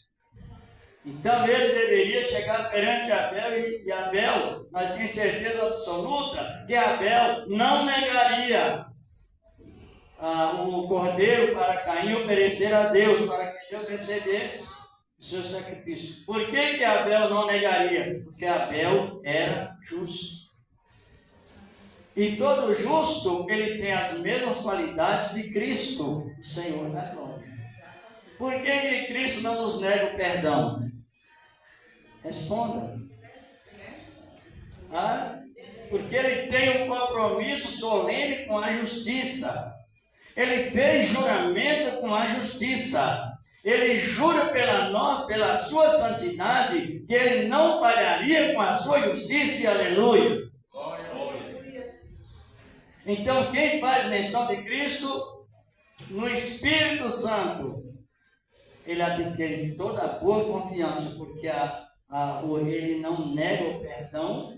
Então ele deveria chegar perante Abel e Abel, nós tínhamos certeza absoluta que Abel não negaria o cordeiro para Caim oferecer a Deus, para que Deus recebesse o seu sacrifício. Por que Abel não negaria? Porque Abel era justo. E todo justo, ele tem as mesmas qualidades de Cristo, o Senhor da glória. Por que Cristo não nos nega o perdão? Responda. Porque ele tem um compromisso solene com a justiça. Ele fez juramento com a justiça. Ele jura pela sua santidade que ele não falharia com a sua justiça. E aleluia. Então, quem faz menção de Cristo no Espírito Santo, ele adquire toda a boa confiança, porque ele não nega o perdão,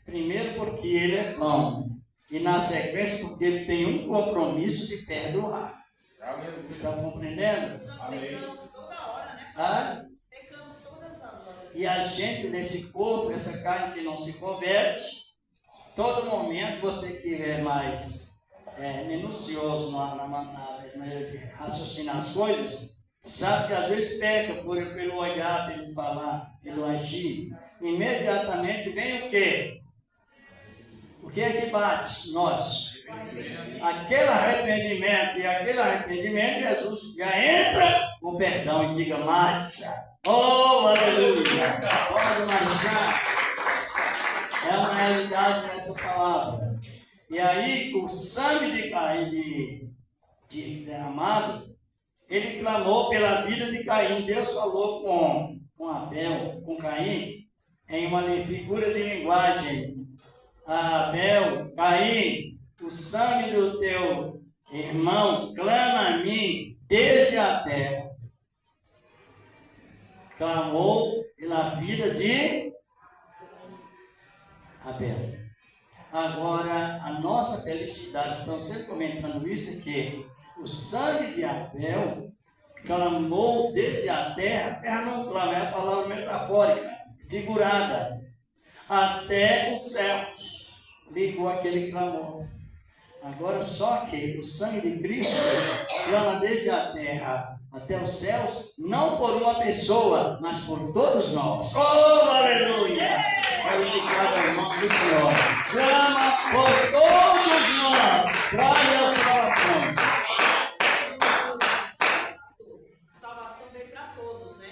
primeiro porque ele é bom, e na sequência porque ele tem um compromisso de perdoar. Estão compreendendo? Nós pecamos toda hora, né? Pecamos todas as horas. E a gente, nesse corpo, essa carne que não se converte, todo momento, você que é mais minucioso na maneira de raciocinar as coisas, sabe que às vezes peca pelo olhar, pelo falar, pelo agir. Imediatamente vem o quê? O que é que bate? Nós. Aquele arrependimento, e aquele arrependimento, Jesus já entra com perdão e diga: marcha. Oh, aleluia! Pode marchar. É uma realidade nessa palavra. E aí, o sangue de Caim derramado, ele clamou pela vida de Caim. Deus falou com Abel, com Caim, em uma figura de linguagem. Abel, Caim, o sangue do teu irmão clama a mim desde a terra. Clamou pela vida de Abel. Agora, a nossa felicidade, estamos sempre comentando isso, é que o sangue de Abel clamou desde a terra não clama, é a palavra metafórica, figurada, até os céus, ligou aquele clamor. Agora, só que o sangue de Cristo clama desde a terra até os céus, não por uma pessoa, mas por todos nós. Oh, aleluia! Glorificado é o nome do Senhor. Clama por todos nós. Traga a salvação. Salvação veio para todos, né?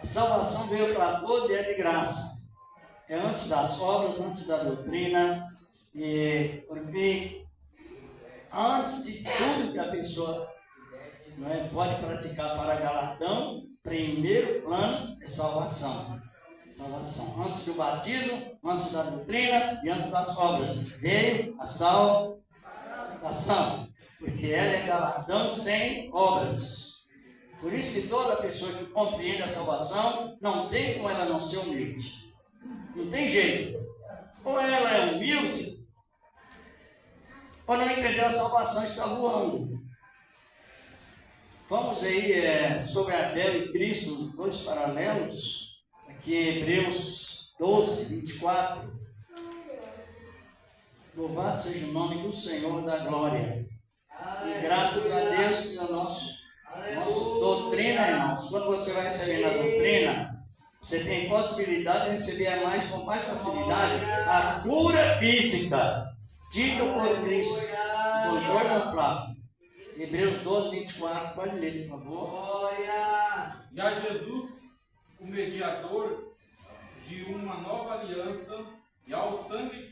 A salvação veio para todos e é de graça. É antes das obras, antes da doutrina. E porque antes de tudo que a pessoa pode praticar para galardão, primeiro plano é salvação. Salvação. Antes do batismo, antes da doutrina e antes das obras. Veio a salvação. Porque ela é galardão sem obras. Por isso que toda pessoa que compreende a salvação, não tem como ela não ser humilde. Não tem jeito. Ou ela é humilde, ou não entendeu a salvação, está voando. Vamos aí sobre Abel e Cristo, os dois paralelos. Aqui em Hebreus 12, 24. Louvado seja o nome do Senhor da glória. E graças a Deus pela nossa doutrina, irmãos. Quando você vai receber na doutrina, você tem possibilidade de receber com mais facilidade a cura física, dita por Cristo. Doutor não Flávio. Hebreus 12, 24. Pode ler, por favor. Glória! E a Jesus, o mediador de uma nova aliança, e ao sangue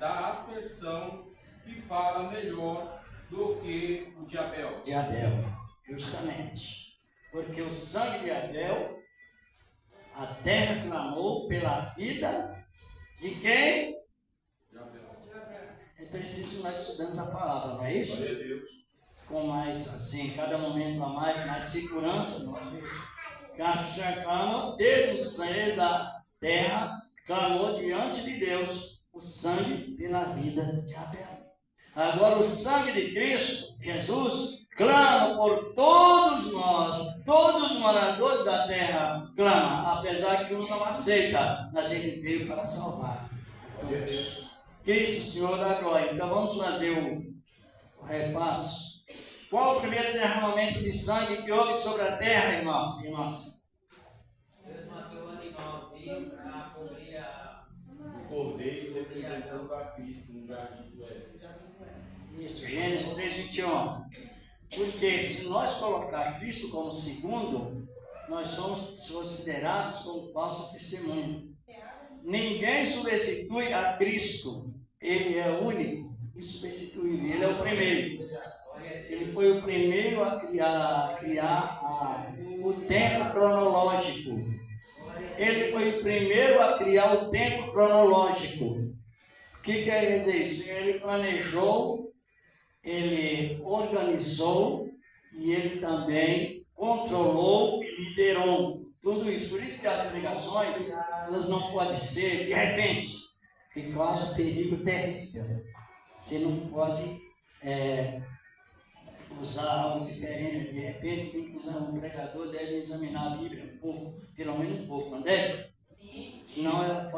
da aspersão, que fala melhor do que o de Abel. De Abel, justamente. Porque o sangue de Abel, a terra clamou pela vida de quem? De Abel. É preciso que nós estudemos a palavra, não é isso? Glória a Deus. Com mais, assim, cada momento a mais segurança, nós clamou desde o sangue da terra, clamou diante de Deus o sangue pela vida de Abel. Agora o sangue de Cristo, Jesus, clama por todos nós, todos os moradores da terra, clama, apesar que um não aceita, mas ele veio para salvar todos. Cristo, Senhor da glória. Então vamos fazer o repasso. Qual o primeiro derramamento de sangue que houve sobre a terra, irmãos e irmãs? Deus matou o animal vivo para cobrir O cordeiro representando a Cristo no jardim do Éden. Isso, Gênesis 3, 21. Porque se nós colocar Cristo como segundo, nós somos considerados como falso testemunho. Ninguém substitui a Cristo. Ele é único e substituível. Ele é o primeiro. Ele foi o primeiro a criar o tempo cronológico. Ele foi o primeiro a criar o tempo cronológico. O que quer dizer isso? Ele planejou, ele organizou e ele também controlou e liderou tudo isso. Por isso que as pregações, elas não podem ser de repente, que causa perigo terrível. Você não pode usar algo diferente. De repente, tem que usar um pregador, deve examinar a Bíblia um pouco, pelo menos um pouco, não deve? Sim. Senão é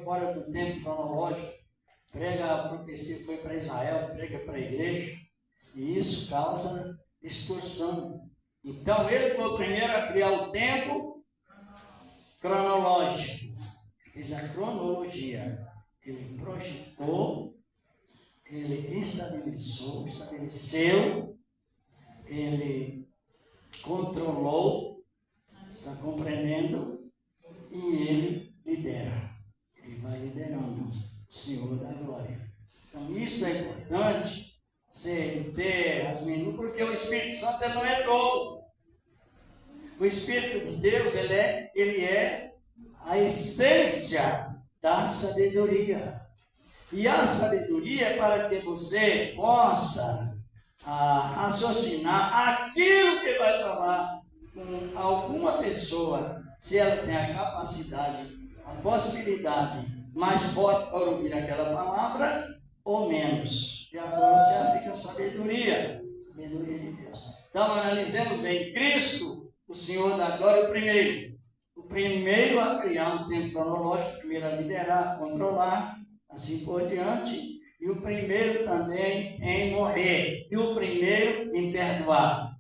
fora do tempo cronológico. Prega a profecia que foi para Israel, prega para a igreja, e isso causa distorção. Então, ele foi o primeiro a criar o tempo cronológico. Fez a cronologia. Ele projetou, ele estabeleceu, ele controlou, está compreendendo, e ele lidera. Ele vai liderando. Senhor da glória. Então, isso é importante você ter as minúcias, porque o Espírito Santo ele não é tolo. O Espírito de Deus, ele é a essência da sabedoria. E a sabedoria é para que você possa raciocinar aquilo que vai falar com alguma pessoa, se ela tem a capacidade, a possibilidade mais forte para ouvir aquela palavra, ou menos. E agora você aplica a sabedoria de Deus. Então, analisemos bem. Cristo, o Senhor da glória, o primeiro a criar um tempo cronológico, o primeiro a liderar, controlar, assim por diante, e o primeiro também em morrer, e o primeiro em perdoar,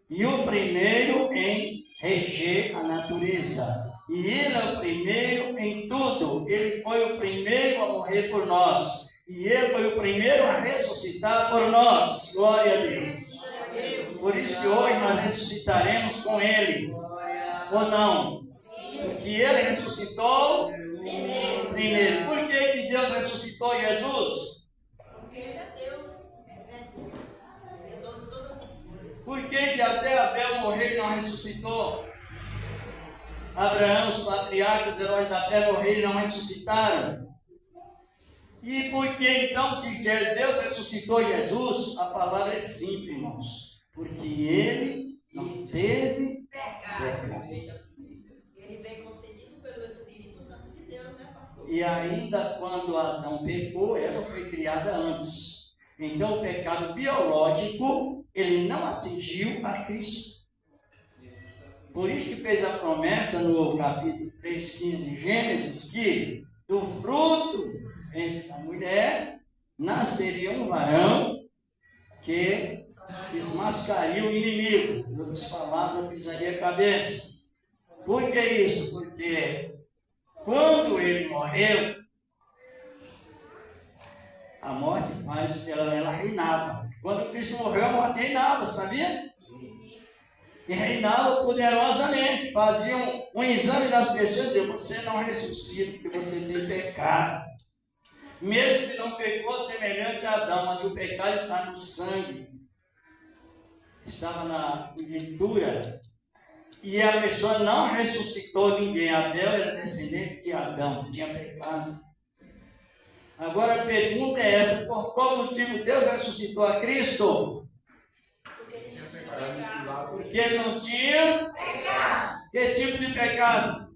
e o primeiro em reger a natureza. E ele é o primeiro em tudo. Ele foi o primeiro a morrer por nós. E ele foi o primeiro a ressuscitar por nós. Glória a Deus. Por isso que hoje nós ressuscitaremos com ele. Ou não? Porque ele ressuscitou primeiro. Por que Deus ressuscitou Jesus? Porque ele é Deus. Ele é dono de todas as coisas. Por que até Abel morrer e não ressuscitou? Abraão, os patriarcas, os heróis da fé morreram e não ressuscitaram. E por que então que Deus ressuscitou Jesus? A palavra é simples, irmãos. Porque ele não teve pecado. Ele veio concedido pelo Espírito Santo de Deus, né, pastor? E ainda quando Adão pecou, ela foi criada antes. Então o pecado biológico, ele não atingiu a Cristo. Por isso que fez a promessa no capítulo 3,15 de Gênesis, que do fruto entre a mulher nasceria um varão que desmascaria o inimigo. Em outras palavras, pisaria a cabeça. Por que isso? Porque quando ele morreu, a morte ela reinava. Quando Cristo morreu, a morte reinava, sabia? E reinava poderosamente. Faziam um exame das pessoas e diziam: você não ressuscita porque você tem pecado. Mesmo que não pecou semelhante a Adão, mas o pecado está no sangue. Estava na cultura. E a pessoa não ressuscitou ninguém. Abel era descendente de Adão, tinha pecado. Agora a pergunta é essa: por qual motivo Deus ressuscitou a Cristo? Porque ele não tinha pecado. Que tipo de pecado?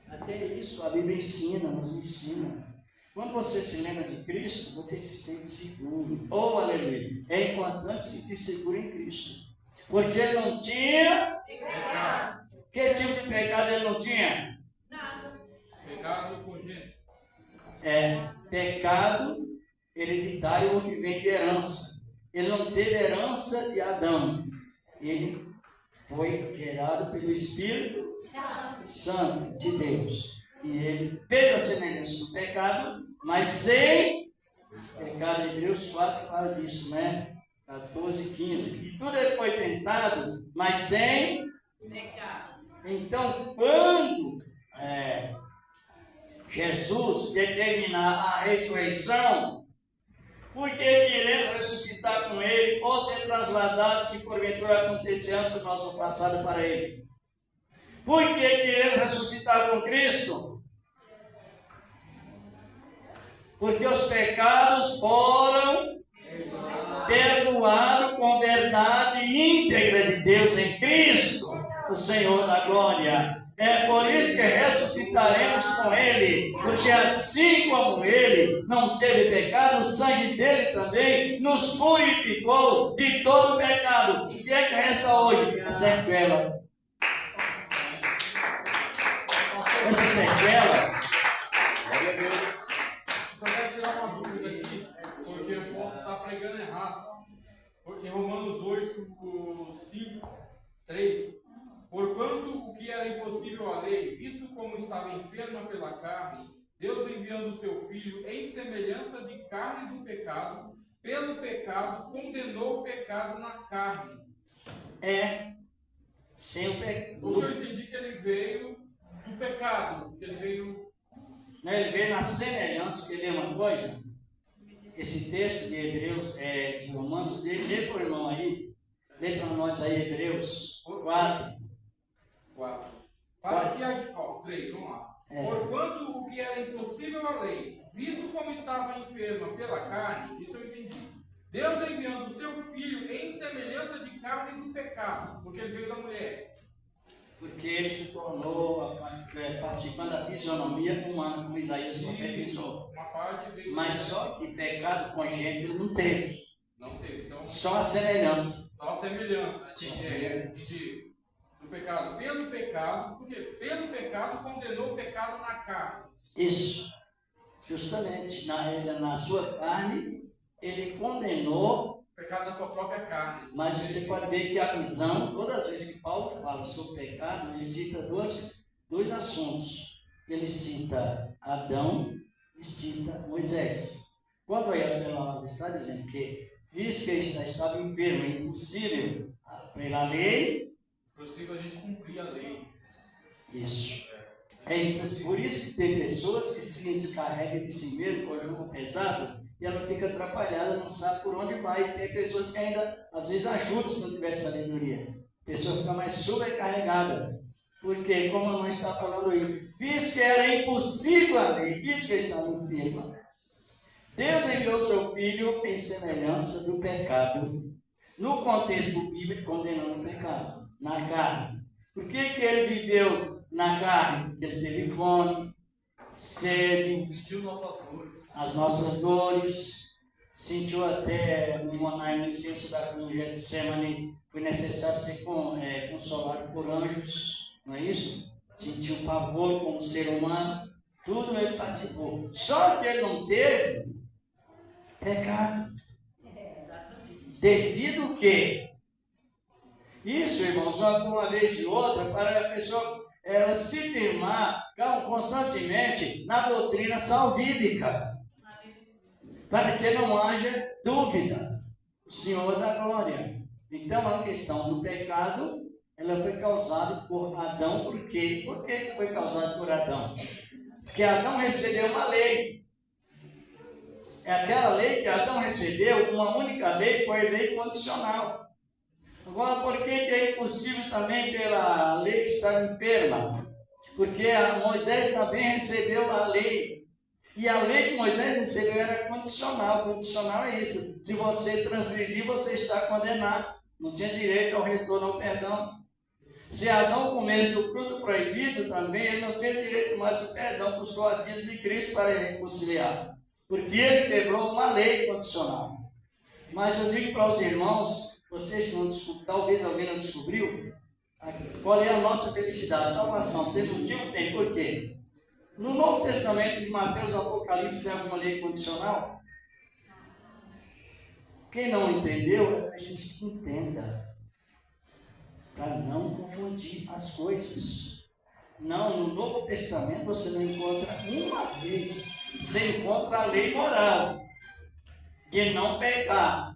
Até isso a Bíblia nos ensina. Quando você se lembra de Cristo, você se sente seguro. Oh, aleluia! É importante se sentir seguro em Cristo. Porque ele não tinha pecado. Que tipo de pecado ele não tinha? Nada. Pecado congênito. Pecado hereditário ou que vem de herança. Ele não teve herança de Adão. Ele foi gerado pelo Espírito Santo de Deus. E ele teve a semelhança do pecado, mas sem pecado. Hebreus 4 fala disso, né? 14, 15. E tudo ele foi tentado, mas sem pecado. Então, quando Jesus determinar a ressurreição, porque queremos ressuscitar com ele ou ser trasladados se porventura acontecer antes do nosso passado para ele. Por que queremos ressuscitar com Cristo? Porque os pecados foram perdoados com verdade íntegra de Deus em Cristo, o Senhor da glória. É por isso que ressuscitaremos com ele, porque assim como ele não teve pecado, o sangue dele também nos purificou de todo pecado. O que é que resta hoje? A sequela. Essa sequela. Glória a Deus. Só quero tirar uma dúvida aqui, porque eu posso estar pregando errado. Em Romanos 8, 5, 3. Porquanto o que era impossível à lei, visto como estava enferma pela carne, Deus enviando o seu Filho em semelhança de carne do pecado, pelo pecado condenou o pecado na carne. Sempre. Porque eu entendi que ele veio do pecado, que ele veio... Ele veio na semelhança, que é a mesma coisa. esse texto de Hebreus, de Romanos, lê por irmão aí, lê para nós aí Hebreus 4. 3, vamos lá. Porquanto o que era impossível à lei, visto como estava enferma pela carne, isso eu entendi. Deus enviando o seu Filho em semelhança de carne do pecado, porque ele veio da mulher. Porque ele se tornou participando da fisionomia humana, como Isaías profetizou. Uma parte veio. Mas só que pecado congênito ele não teve. Não teve. Então, só a semelhança. Só a semelhança do pecado. Pelo pecado, porque pelo pecado condenou o pecado na carne. Isso. Justamente. Na sua carne, ele condenou o pecado na sua própria carne. Mas você pode ver que a visão, todas as vezes que Paulo fala sobre pecado, ele cita dois assuntos. Ele cita Adão e cita Moisés. Quando aí a palavra está dizendo que, visto que ele estava enfermo, é impossível pela lei. Impossível a gente cumprir a lei. Isso. É impossível. Por isso que tem pessoas que se descarregam de si mesmo com o jugo pesado e ela fica atrapalhada, não sabe por onde vai. E tem pessoas que ainda, às vezes, ajudam se não tiver sabedoria. A pessoa fica mais sobrecarregada. Porque, como a mãe está falando aí, visto que era impossível a lei, visto que ele estava enfermo, Deus enviou seu Filho em semelhança do pecado. No contexto bíblico, condenando o pecado, na carne. Por que ele viveu na carne? Porque ele teve fome, sede, sentiu nossas dores. As nossas dores, sentiu até na inocência da Getsemane, foi necessário ser consolado por anjos, não é isso? Sentiu pavor como ser humano, tudo ele participou. Só que ele não teve pecado. Devido ao quê? Isso, irmãos, uma vez e outra, para a pessoa ela se firmar constantemente na doutrina salvífica, para que não haja dúvida. O Senhor da glória. Então, a questão do pecado, ela foi causada por Adão. Por quê? Por que foi causada por Adão? Porque Adão recebeu uma lei. É aquela lei que Adão recebeu, uma única lei, foi lei condicional. Agora, por que é impossível também pela lei que está enferma? Porque Moisés também recebeu a lei. E a lei que Moisés recebeu era condicional. Condicional é isso. Se você transgredir, você está condenado. Não tinha direito ao retorno ao perdão. Se Adão comesse do fruto proibido também, ele não tinha direito mais ao perdão, custou a vida de Cristo para ele reconciliar. Porque ele quebrou uma lei condicional. Mas eu digo para os irmãos, vocês não descobriram, talvez alguém não descobriu, qual é a nossa felicidade, salvação. Teve um dia, tem, por quê? No Novo Testamento de Mateus, Apocalipse, tem alguma lei condicional? Quem não entendeu, é preciso que entenda, para não confundir as coisas. Não, no Novo Testamento você não encontra uma vez, você encontra a lei moral, de não pecar.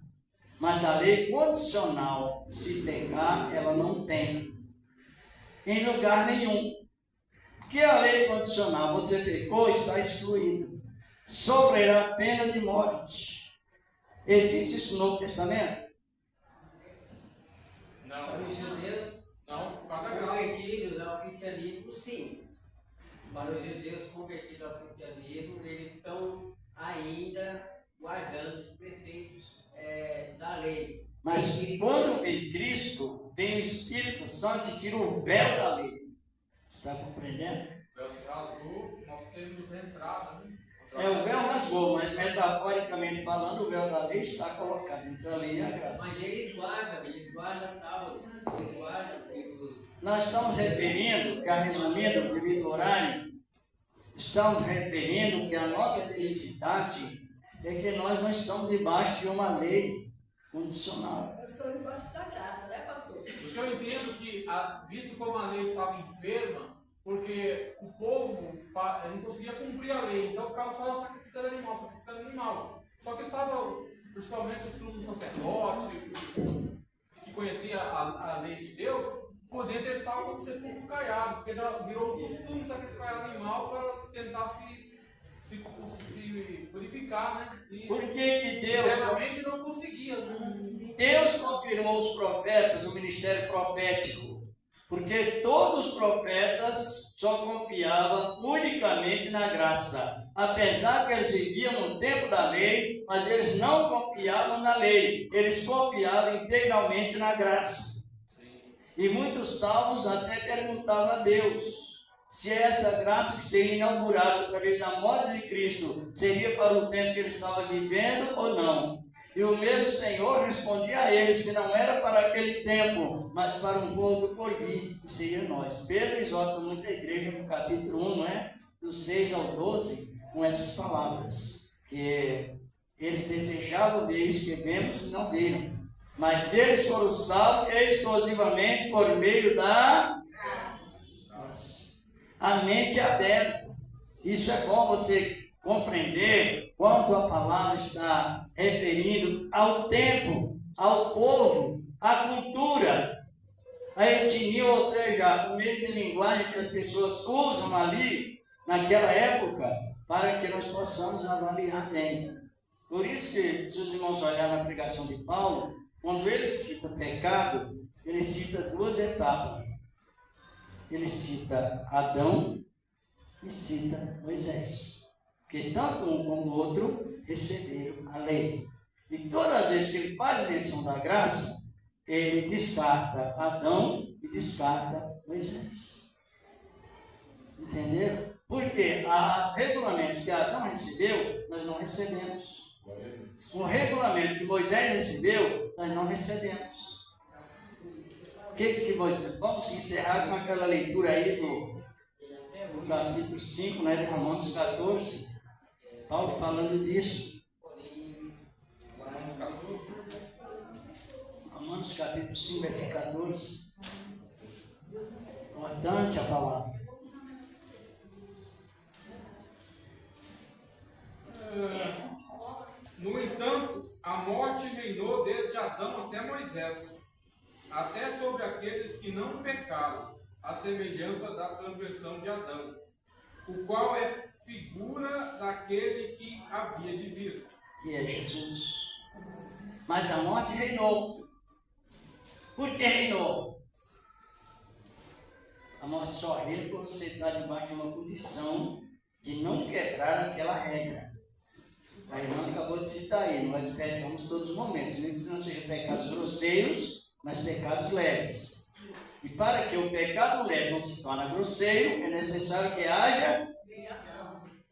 Mas a lei condicional, se pecar, ela não tem. Em lugar nenhum. Porque a lei condicional, você pecou, está excluído. Sofrerá pena de morte. Existe isso no Novo Testamento? Não. Para os judeus, não. Convertidos ao cristianismo, sim. Para os judeus convertidos ao cristianismo, eles estão ainda guardando os preceitos da lei. Mas quando vem Cristo, vem o Espírito Santo e tira o véu da lei. Você está compreendendo? O véu se rasgou, nós temos entrada. O véu rasgou, mas metaforicamente falando, o véu da lei está colocado entre a lei e a graça. Mas ele guarda tal, ele guarda segundo. Nós estamos referindo, resumindo, devido ao horário, estamos referindo que a nossa felicidade é que nós não estamos debaixo de uma lei condicional. Nós estamos debaixo da graça, né, pastor? Porque eu entendo que, visto como a lei estava enferma, porque o povo não conseguia cumprir a lei, então ficava só sacrificando animal. Só que estava, principalmente o sumo sacerdote, que conhecia a lei de Deus, por dentro ele estava como sepulcro caiado, porque já virou um costume sacrificar animal para tentar se purificar. ficar, né? E Por que Deus... realmente não conseguia. Deus confirmou os profetas, o ministério profético, porque todos os profetas só confiavam unicamente na graça. Apesar que eles viviam no tempo da lei, mas eles não confiavam na lei, eles confiavam integralmente na graça. E muitos salvos até perguntavam a Deus se essa graça que seria inaugurada através da morte de Cristo seria para o tempo que ele estava vivendo ou não. E o mesmo Senhor respondia a eles que não era para aquele tempo, mas para um povo do porvir, que seria nós. Pedro exorta muita igreja no capítulo 1, não é? Do 6 ao 12, com essas palavras. Que eles desejavam deles que vemos e não viram. Mas eles foram salvos exclusivamente por meio da graça. A mente aberta. Isso é bom você compreender quanto a palavra está referindo ao tempo, ao povo, à cultura, à etnia, ou seja, o meio de linguagem que as pessoas usam ali, naquela época, para que nós possamos avaliar bem. Por isso que, se os irmãos olharem na pregação de Paulo, quando ele cita pecado, ele cita duas etapas. Ele cita Adão e cita Moisés. Porque tanto um como o outro receberam a lei. E todas as vezes que ele faz menção da graça, ele descarta Adão e descarta Moisés. Entenderam? Porque os regulamentos que Adão recebeu, nós não recebemos. O regulamento que Moisés recebeu, nós não recebemos. O que Moisés? Vamos encerrar com aquela leitura aí do capítulo 5, né, de Romanos 14. Paulo falando disso. Romanos capítulo 5, versículo 14. Importante a palavra. No entanto, a morte reinou desde Adão até Moisés, até sobre aqueles que não pecaram, à semelhança da transgressão de Adão, o qual é figura daquele que havia de vir. Que é Jesus. Mas a morte reinou. Por que reinou? A morte só reina quando você está debaixo de uma condição de não quebrar aquela regra. A irmã acabou de citar aí, nós pecamos todos os momentos, nem que não sejam pecados grosseiros, mas pecados leves. E para que o pecado leve não se torne grosseiro, é necessário que haja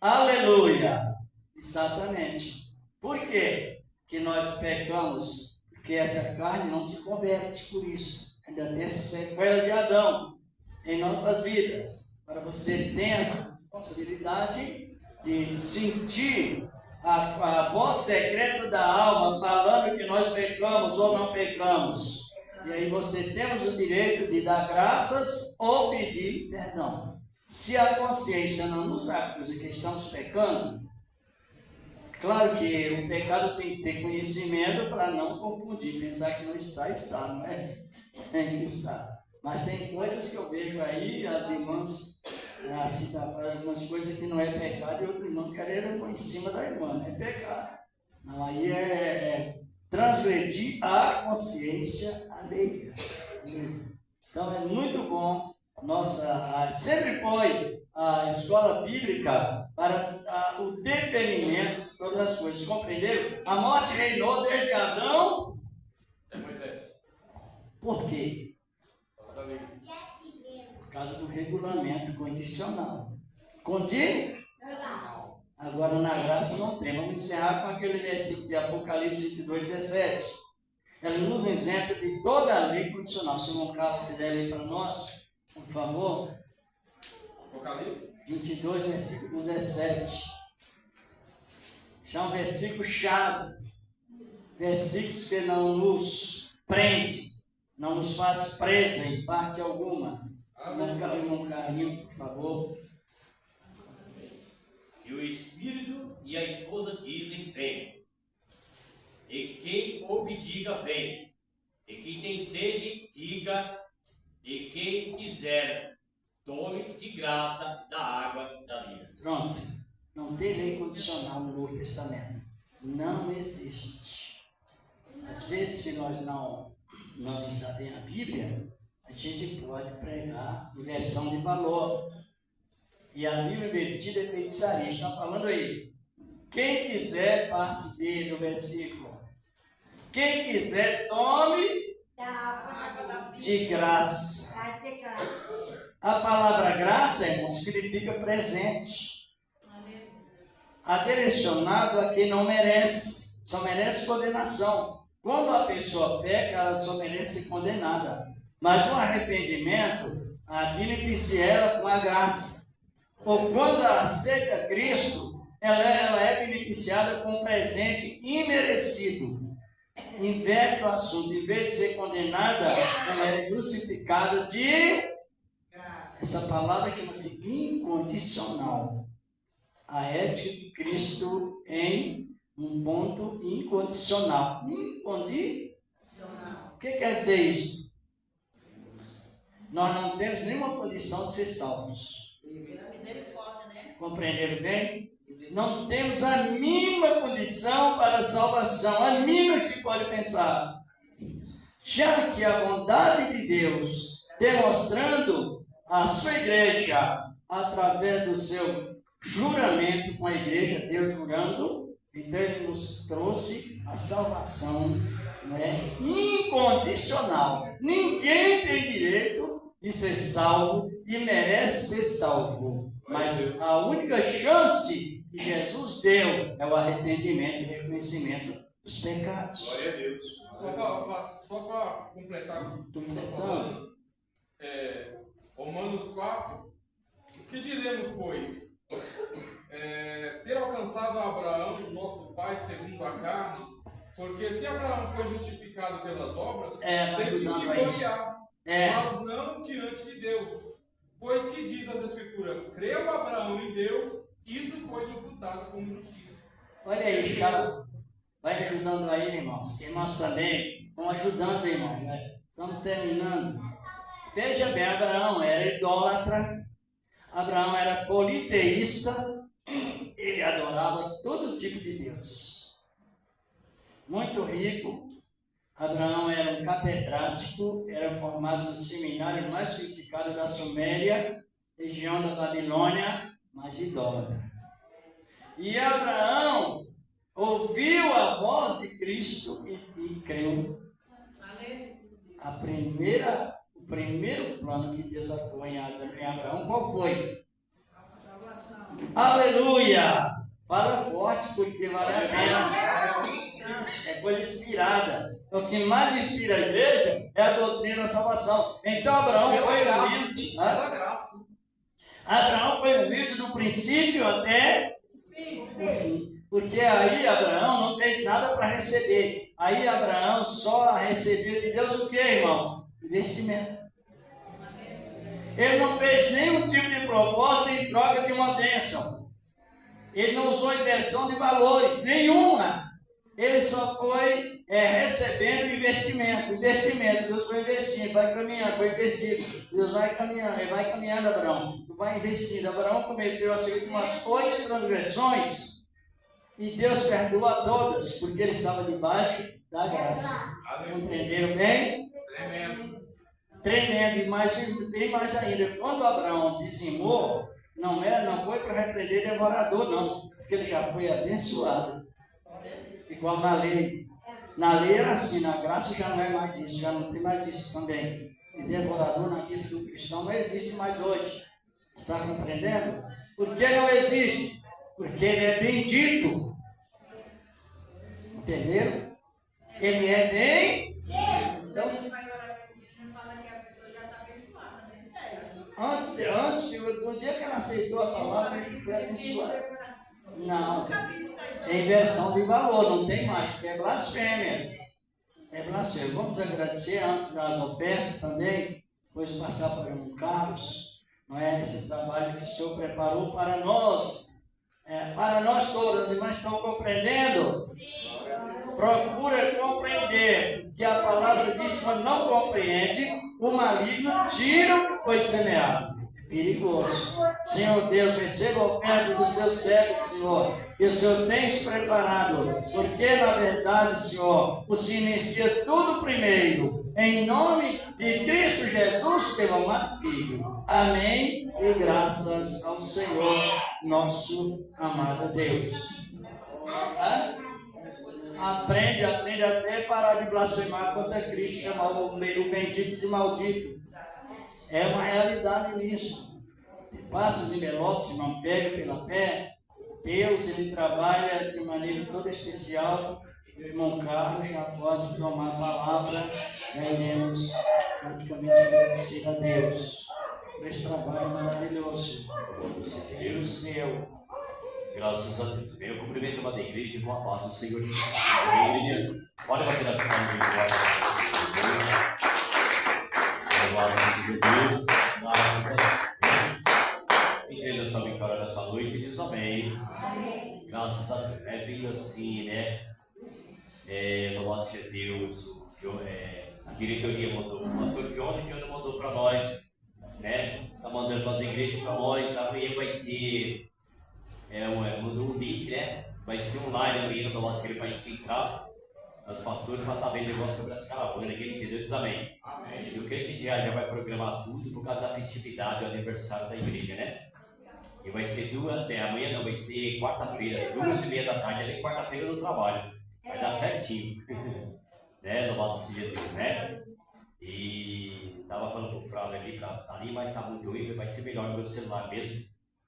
aleluia! Exatamente. Por quê que nós pecamos? Porque essa carne não se converte por isso. Ainda tem essa sequela de Adão em nossas vidas. Para você ter essa responsabilidade de sentir a voz secreta da alma falando que nós pecamos ou não pecamos. E aí você temos o direito de dar graças ou pedir perdão. Se a consciência não nos acusa que estamos pecando, claro que o pecado tem que ter conhecimento para não confundir, pensar que não está, não é? Tem que estar. Mas tem coisas que eu vejo aí, as irmãs citam algumas coisas que não é pecado e outro irmão querer pôr em cima da irmã, não é pecado. Não, aí é transgredir a consciência alheia. Então é muito bom. Nossa, sempre foi a escola bíblica para o definimento de todas as coisas. Compreenderam? A morte reinou desde Adão É Moisés. Por quê? Por causa do regulamento condicional. Agora na graça não tem. Vamos encerrar com aquele versículo de Apocalipse 22, 17. Ela nos isenta de toda a lei condicional. Se o irmão Carlos quiser ler para nós, por favor. Apocalipse 22, versículo 17. Já um versículo chave. Versículos que não nos prende, não nos faz presa em parte alguma. Um carinho, por favor. E o Espírito e a esposa dizem: vem. E quem ouve, diga: vem. E quem tem sede, diga. E quem quiser, tome de graça da água da vida. Pronto. Não tem lei condicional no Novo Testamento. Não existe. Às vezes, se nós não analisar bem a Bíblia, a gente pode pregar inversão de valor. E a Bíblia invertida é feitiçaria. Está falando aí. Quem quiser, parte B do versículo. Quem quiser, tome de graça. A palavra graça, irmãos, significa presente. Direcionado a quem não merece. Só merece condenação. Quando a pessoa peca, ela só merece ser condenada. Mas o arrependimento, a beneficia ela com a graça. Ou quando ela aceita Cristo, ela é beneficiada com um presente imerecido. Inverte o assunto. Em vez de ser condenada, ela é justificada de... Essa palavra chama-se incondicional. A ética de Cristo em um ponto incondicional. Incondicional. O que quer dizer isso? Nós não temos nenhuma condição de ser salvos. Compreenderam bem? Não temos a mínima condição para a salvação, a mínima que se pode pensar. Já que a bondade de Deus, demonstrando a sua igreja através do seu juramento com a igreja, Deus jurando, então Ele nos trouxe a salvação, incondicional. Ninguém tem direito de ser salvo e merece ser salvo. Mas a única chance que Jesus deu é o arrependimento e reconhecimento dos pecados. Glória a Deus. Só para completar o que eu estou falando, Romanos 4, que diremos, pois? Ter alcançado Abraão, nosso pai, segundo a carne, porque se Abraão foi justificado pelas obras, tem que se gloriar, mas não diante de Deus. Pois que diz as Escrituras, creu Abraão em Deus, isso foi imputado como justiça. Olha aí, cara, vai ajudando aí, irmãos. Irmãos também estão ajudando, irmãos. Estamos terminando. Veja bem, Abraão era idólatra, Abraão era politeísta, ele adorava todo tipo de Deus. Muito rico, Abraão era um catedrático, era formado nos seminários mais sofisticados da Suméria, região da Babilônia, mas idólatra. E Abraão ouviu a voz de Cristo e creu. O primeiro plano que Deus atuou em Abraão, qual foi? Aleluia! Fala forte, porque vale a pena. É coisa inspirada. O que mais inspira a igreja é a doutrina da salvação. Então Abraão foi humilde. Abraão foi humilde do princípio até o fim. Porque aí Abraão não fez nada para receber. Aí Abraão só recebeu de Deus o que, irmãos? Investimento. Ele não fez nenhum tipo de proposta em troca de uma bênção. Ele não usou inversão de valores, nenhuma. Ele só foi recebendo investimento. Deus foi investindo, vai caminhando, vai investindo. Deus vai caminhando, ele vai caminhando, Abraão. Tu vai investindo. Abraão cometeu as últimas 8 transgressões e Deus perdoou a todas, porque ele estava debaixo da graça. Compreenderam bem? Tremendo. E bem mais ainda, quando Abraão dizimou, não foi para repreender devorador, não, porque ele já foi abençoado. Igual na lei. Na lei era assim, na graça já não é mais isso, já não tem mais isso também. E devorador na vida do cristão não existe mais hoje. Está compreendendo? Por que não existe? Porque ele é bendito. Entenderam? Ele é bendito. Então, antes, no dia que ela aceitou a palavra, ele foi abençoado. Não. É inversão de valor, não tem mais, porque é blasfêmia. É blasfêmia. Vamos agradecer antes das ofertas também, depois de passar por um Carlos, não é? Esse trabalho que o Senhor preparou para nós todos. Os irmãos estão compreendendo? Sim. Procura compreender que a palavra diz que quando não compreende, o maligno tira o que foi semeado. perigoso. Senhor Deus, receba a oferta dos teus servos, Senhor, que o Senhor tens preparado, porque na verdade, Senhor, o Senhor inicia tudo primeiro, em nome de Cristo Jesus, teu amado Filho. Amém, e graças ao Senhor, nosso amado Deus. Aprende até parar de blasfemar contra Cristo, chamar o bendito de maldito. É uma realidade nisso. Passa os envelopes, se não pega pela fé. Deus, ele trabalha de maneira toda especial. O irmão Carlos já pode tomar a palavra. Iremos praticamente agradecer a Deus por esse trabalho maravilhoso. Deus deu. Graças a Deus. Eu cumprimento a da igreja com a paz do Senhor. Olha para as palmas de glória. Deus. Entenda essa vitória nessa noite, diz amém. Graças a Deus. É vindo assim, né? Louvado seja Deus. A diretoria mandou, o pastor Johnny mandou para nós, né? Está mandando para as igrejas para nós. Amanhã vai ter, mandou um link, né? Vai ser online amanhã, louvado seja para a gente entrar. Os pastores já estão vendo negócio sobre essa caravana, quem entendeu diz amém. E o crente já vai programar tudo por causa da festividade, do aniversário da igreja, né? E vai ser amanhã não, vai ser quarta-feira, 2h30 da tarde, ali quarta-feira no trabalho. Vai dar certinho. Né? Louvado seja Deus, né? E estava falando com o Fraude ali, tá ali, mas está muito ruim, vai ser melhor no meu celular mesmo.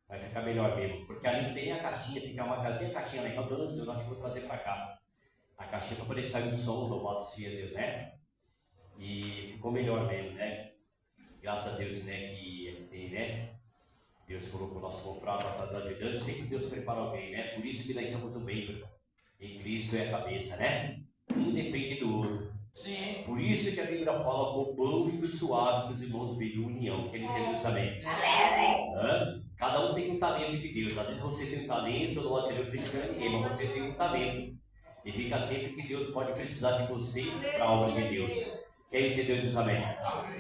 Vai ficar melhor mesmo. Porque ali tem a caixinha, tem a caixinha lá em Caldeirão, eu vou trazer para cá. A caixinha para poder sair um som, louvado seja Deus, né? E ficou melhor mesmo, né? Graças a Deus, né? Que tem, né? Deus colocou o nosso confrado para estar ajudando. Sempre Deus prepara alguém, né? Por isso que nós somos um membro. E Cristo é a cabeça, né? Um depende do outro. Sim. Por isso que a Bíblia fala com pão e suave que os irmãos veem união, que ele tem Deus também. Cada um tem um talento de Deus. Às vezes você tem um talento, não pode ser criticando ninguém, mas você tem um talento. E fica atento que Deus pode precisar de você para a obra de Deus. Quem entendeu diz amém?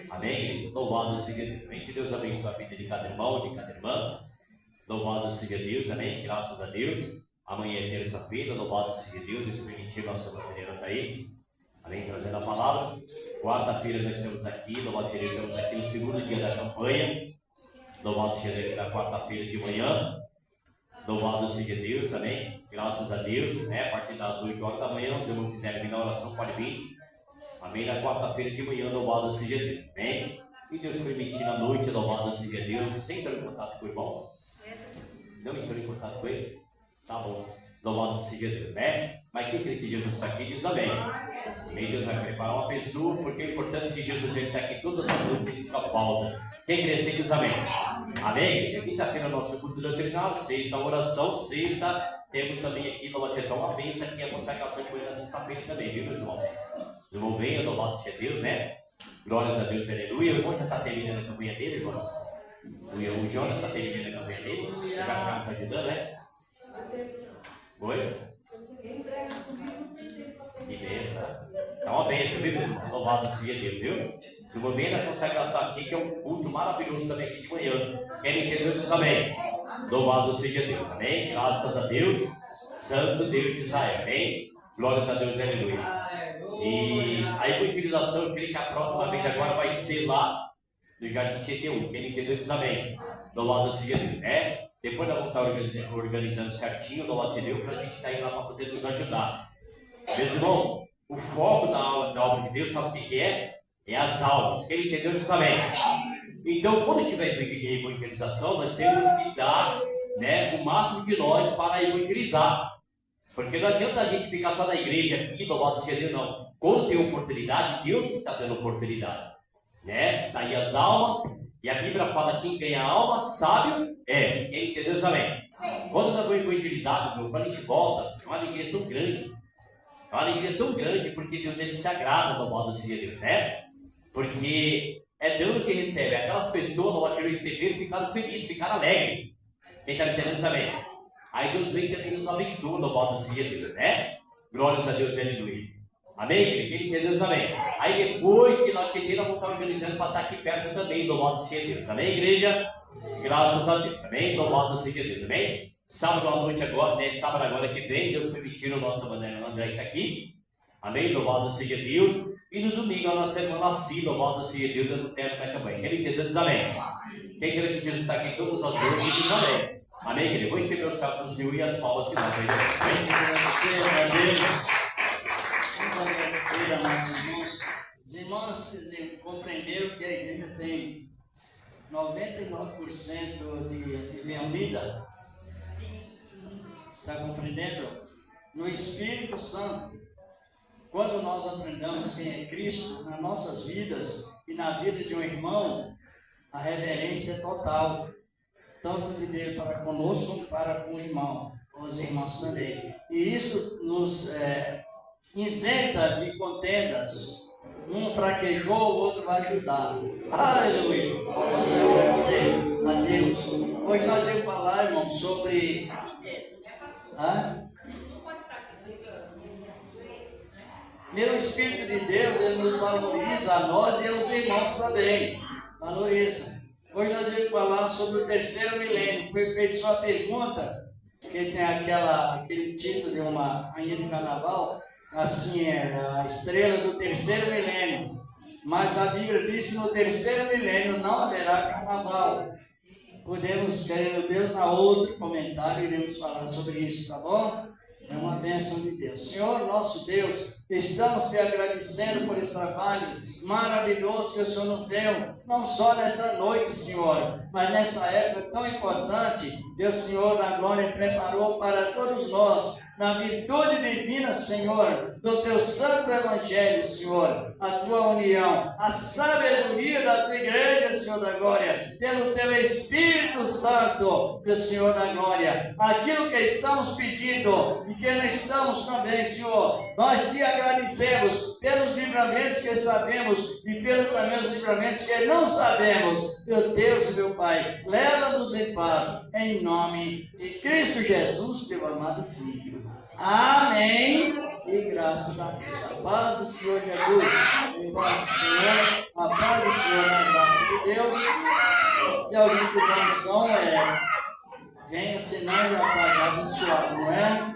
Amém? Louvado seja Deus. Amém? Que Deus abençoe a vida de cada irmão, de cada irmã. Louvado seja Deus, amém? Graças a Deus. Amanhã é terça-feira, louvado seja Deus. Deus permitiu, nossa bateria está aí. Amém? Trazendo a palavra. Quarta-feira nós estamos aqui, louvado seja Deus, estamos aqui no segundo dia da campanha. Louvado seja Deus, na quarta-feira de manhã. Louvado seja Deus, amém? Graças a Deus, né? A partir das 8 horas da manhã, se não quiser vir na oração, pode vir. Amém? Na quarta-feira de manhã, louvado seja Deus, amém? E Deus permitir na noite, louvado seja Deus. Você entrou em contato com o irmão? Não entrou em contato com ele? Tá bom. Louvado seja Deus, né? Mas quem crê que Jesus está aqui, diz amém. Amém? Deus vai preparar uma pessoa, porque o importante de Jesus, ele está aqui todas as noites, ele nunca falta. Quem crê assim, diz amém. Amém? Quinta-feira, nosso culto doutrinal, sexta, oração, sexta. Temos também aqui, louvado seja Deus, uma bênção aqui, a consagração de coisa na sexta-feira também, viu, meus irmãos? Os irmãos venham, louvado seja Deus, né? Glórias a Deus, aleluia. O irmão já está terminando a campanha dele, irmão? O Jonas está terminando a campanha dele? Você vai ficar nos ajudando, né? Oi? Que bênção. É uma bênção, viu, meu irmão? Louvado seja Deus, viu? Se eu venho na consagração aqui, que é um culto maravilhoso também aqui de manhã. Quem entendeu diz amém. Louvado seja Deus, amém? Graças a Deus, Santo Deus de Israel, amém? Glórias a Deus, aleluia. E a evangelização, eu creio que a próxima vez agora vai ser lá no Jardim GT1. Quem entendeu diz amém. Louvado seja Deus, né? Depois nós vamos estar organizando certinho, louvado seja Deus, para a gente estar indo lá para poder nos ajudar. Meus irmãos, o foco da obra de Deus, sabe o que é? É as almas. Quem entendeu diz amém. Então, quando tiver evangelização, nós temos que dar, né, o máximo de nós para evangelizar. Porque não adianta a gente ficar só na igreja aqui, louvado seja Deus, não. Quando tem oportunidade, Deus que está dando oportunidade. Né? Daí as almas, e a Bíblia fala que quem ganha alma, sábio é. Quem entendeu diz amém. Quando nós vamos evangelizar, quando a gente volta, é uma alegria tão grande. É uma alegria tão grande, porque Deus ele se agrada, louvado seja Deus, né? Porque é Deus que recebe. Aquelas pessoas não tiveram receber, ficaram felizes, ficaram alegres. Quem está entendendo diz amém. Aí Deus vem também nos abençoa, louvado seja Deus, né? Glórias a Deus, aleluia. Amém? Quem entendeu diz amém. Aí depois que nós vamos estar organizando para estar aqui perto também, louvado seja Deus. Amém, igreja? Graças a Deus, amém? Louvado seja Deus, amém? Sábado à noite agora, né? Sábado agora que vem, Deus permitindo, o nosso André está aqui, amém? Louvado seja Deus. E no domingo a nossa irmã Laci, louvado seja Deus, dando tempo da campanha. Quem entendeu diz amém. Quem quer que Jesus está aqui em todas as vezes, diz amém. Amém, querido? Vou receber o salve do Senhor e as palmas que nós vamos Agradecer a Deus. Vamos agradecer a nossos irmãos. Os irmãos compreenderam que a igreja tem 99% de bem-vida. Está compreendendo? No Espírito Santo. Quando nós aprendemos quem é Cristo nas nossas vidas e na vida de um irmão, a reverência é total. Tanto de Deus para conosco como para com o irmão, com os irmãos também. E isso nos isenta de contendas. Um fraquejou, o outro vai ajudar. Aleluia! Vamos agradecer a Deus. Hoje nós vamos falar, irmão, sobre... Pelo Espírito de Deus, Ele nos valoriza a nós e aos irmãos também. Valoriza. Hoje nós vamos falar sobre o terceiro milênio. Foi feita sua pergunta, que tem aquele título de uma rainha de carnaval, assim, é a estrela do terceiro milênio. Mas a Bíblia diz que no terceiro milênio não haverá carnaval. Podemos, querendo Deus, na outro comentário, iremos falar sobre isso, tá bom? É uma bênção de Deus. Senhor, nosso Deus, estamos te agradecendo por esse trabalho maravilhoso que o Senhor nos deu, não só nesta noite, Senhor, mas nessa época tão importante que o Senhor da glória preparou para todos nós, na virtude divina, Senhor, do teu santo evangelho, Senhor, a tua união, a sabedoria da tua igreja, Senhor da glória, pelo teu Espírito Santo, do Senhor da glória, aquilo que estamos pedindo e que não estamos também, Senhor, nós te agradecemos pelos livramentos que sabemos e pelos também os livramentos que não sabemos, meu Deus e meu Pai, leva-nos em paz, em nome de Cristo Jesus, teu amado Filho. Amém. E graças a Deus. A paz do Senhor Jesus. A paz do Senhor. A paz do Senhor na graça de Deus. Se alguém tiver som, venha, senão já está abençoado, não é?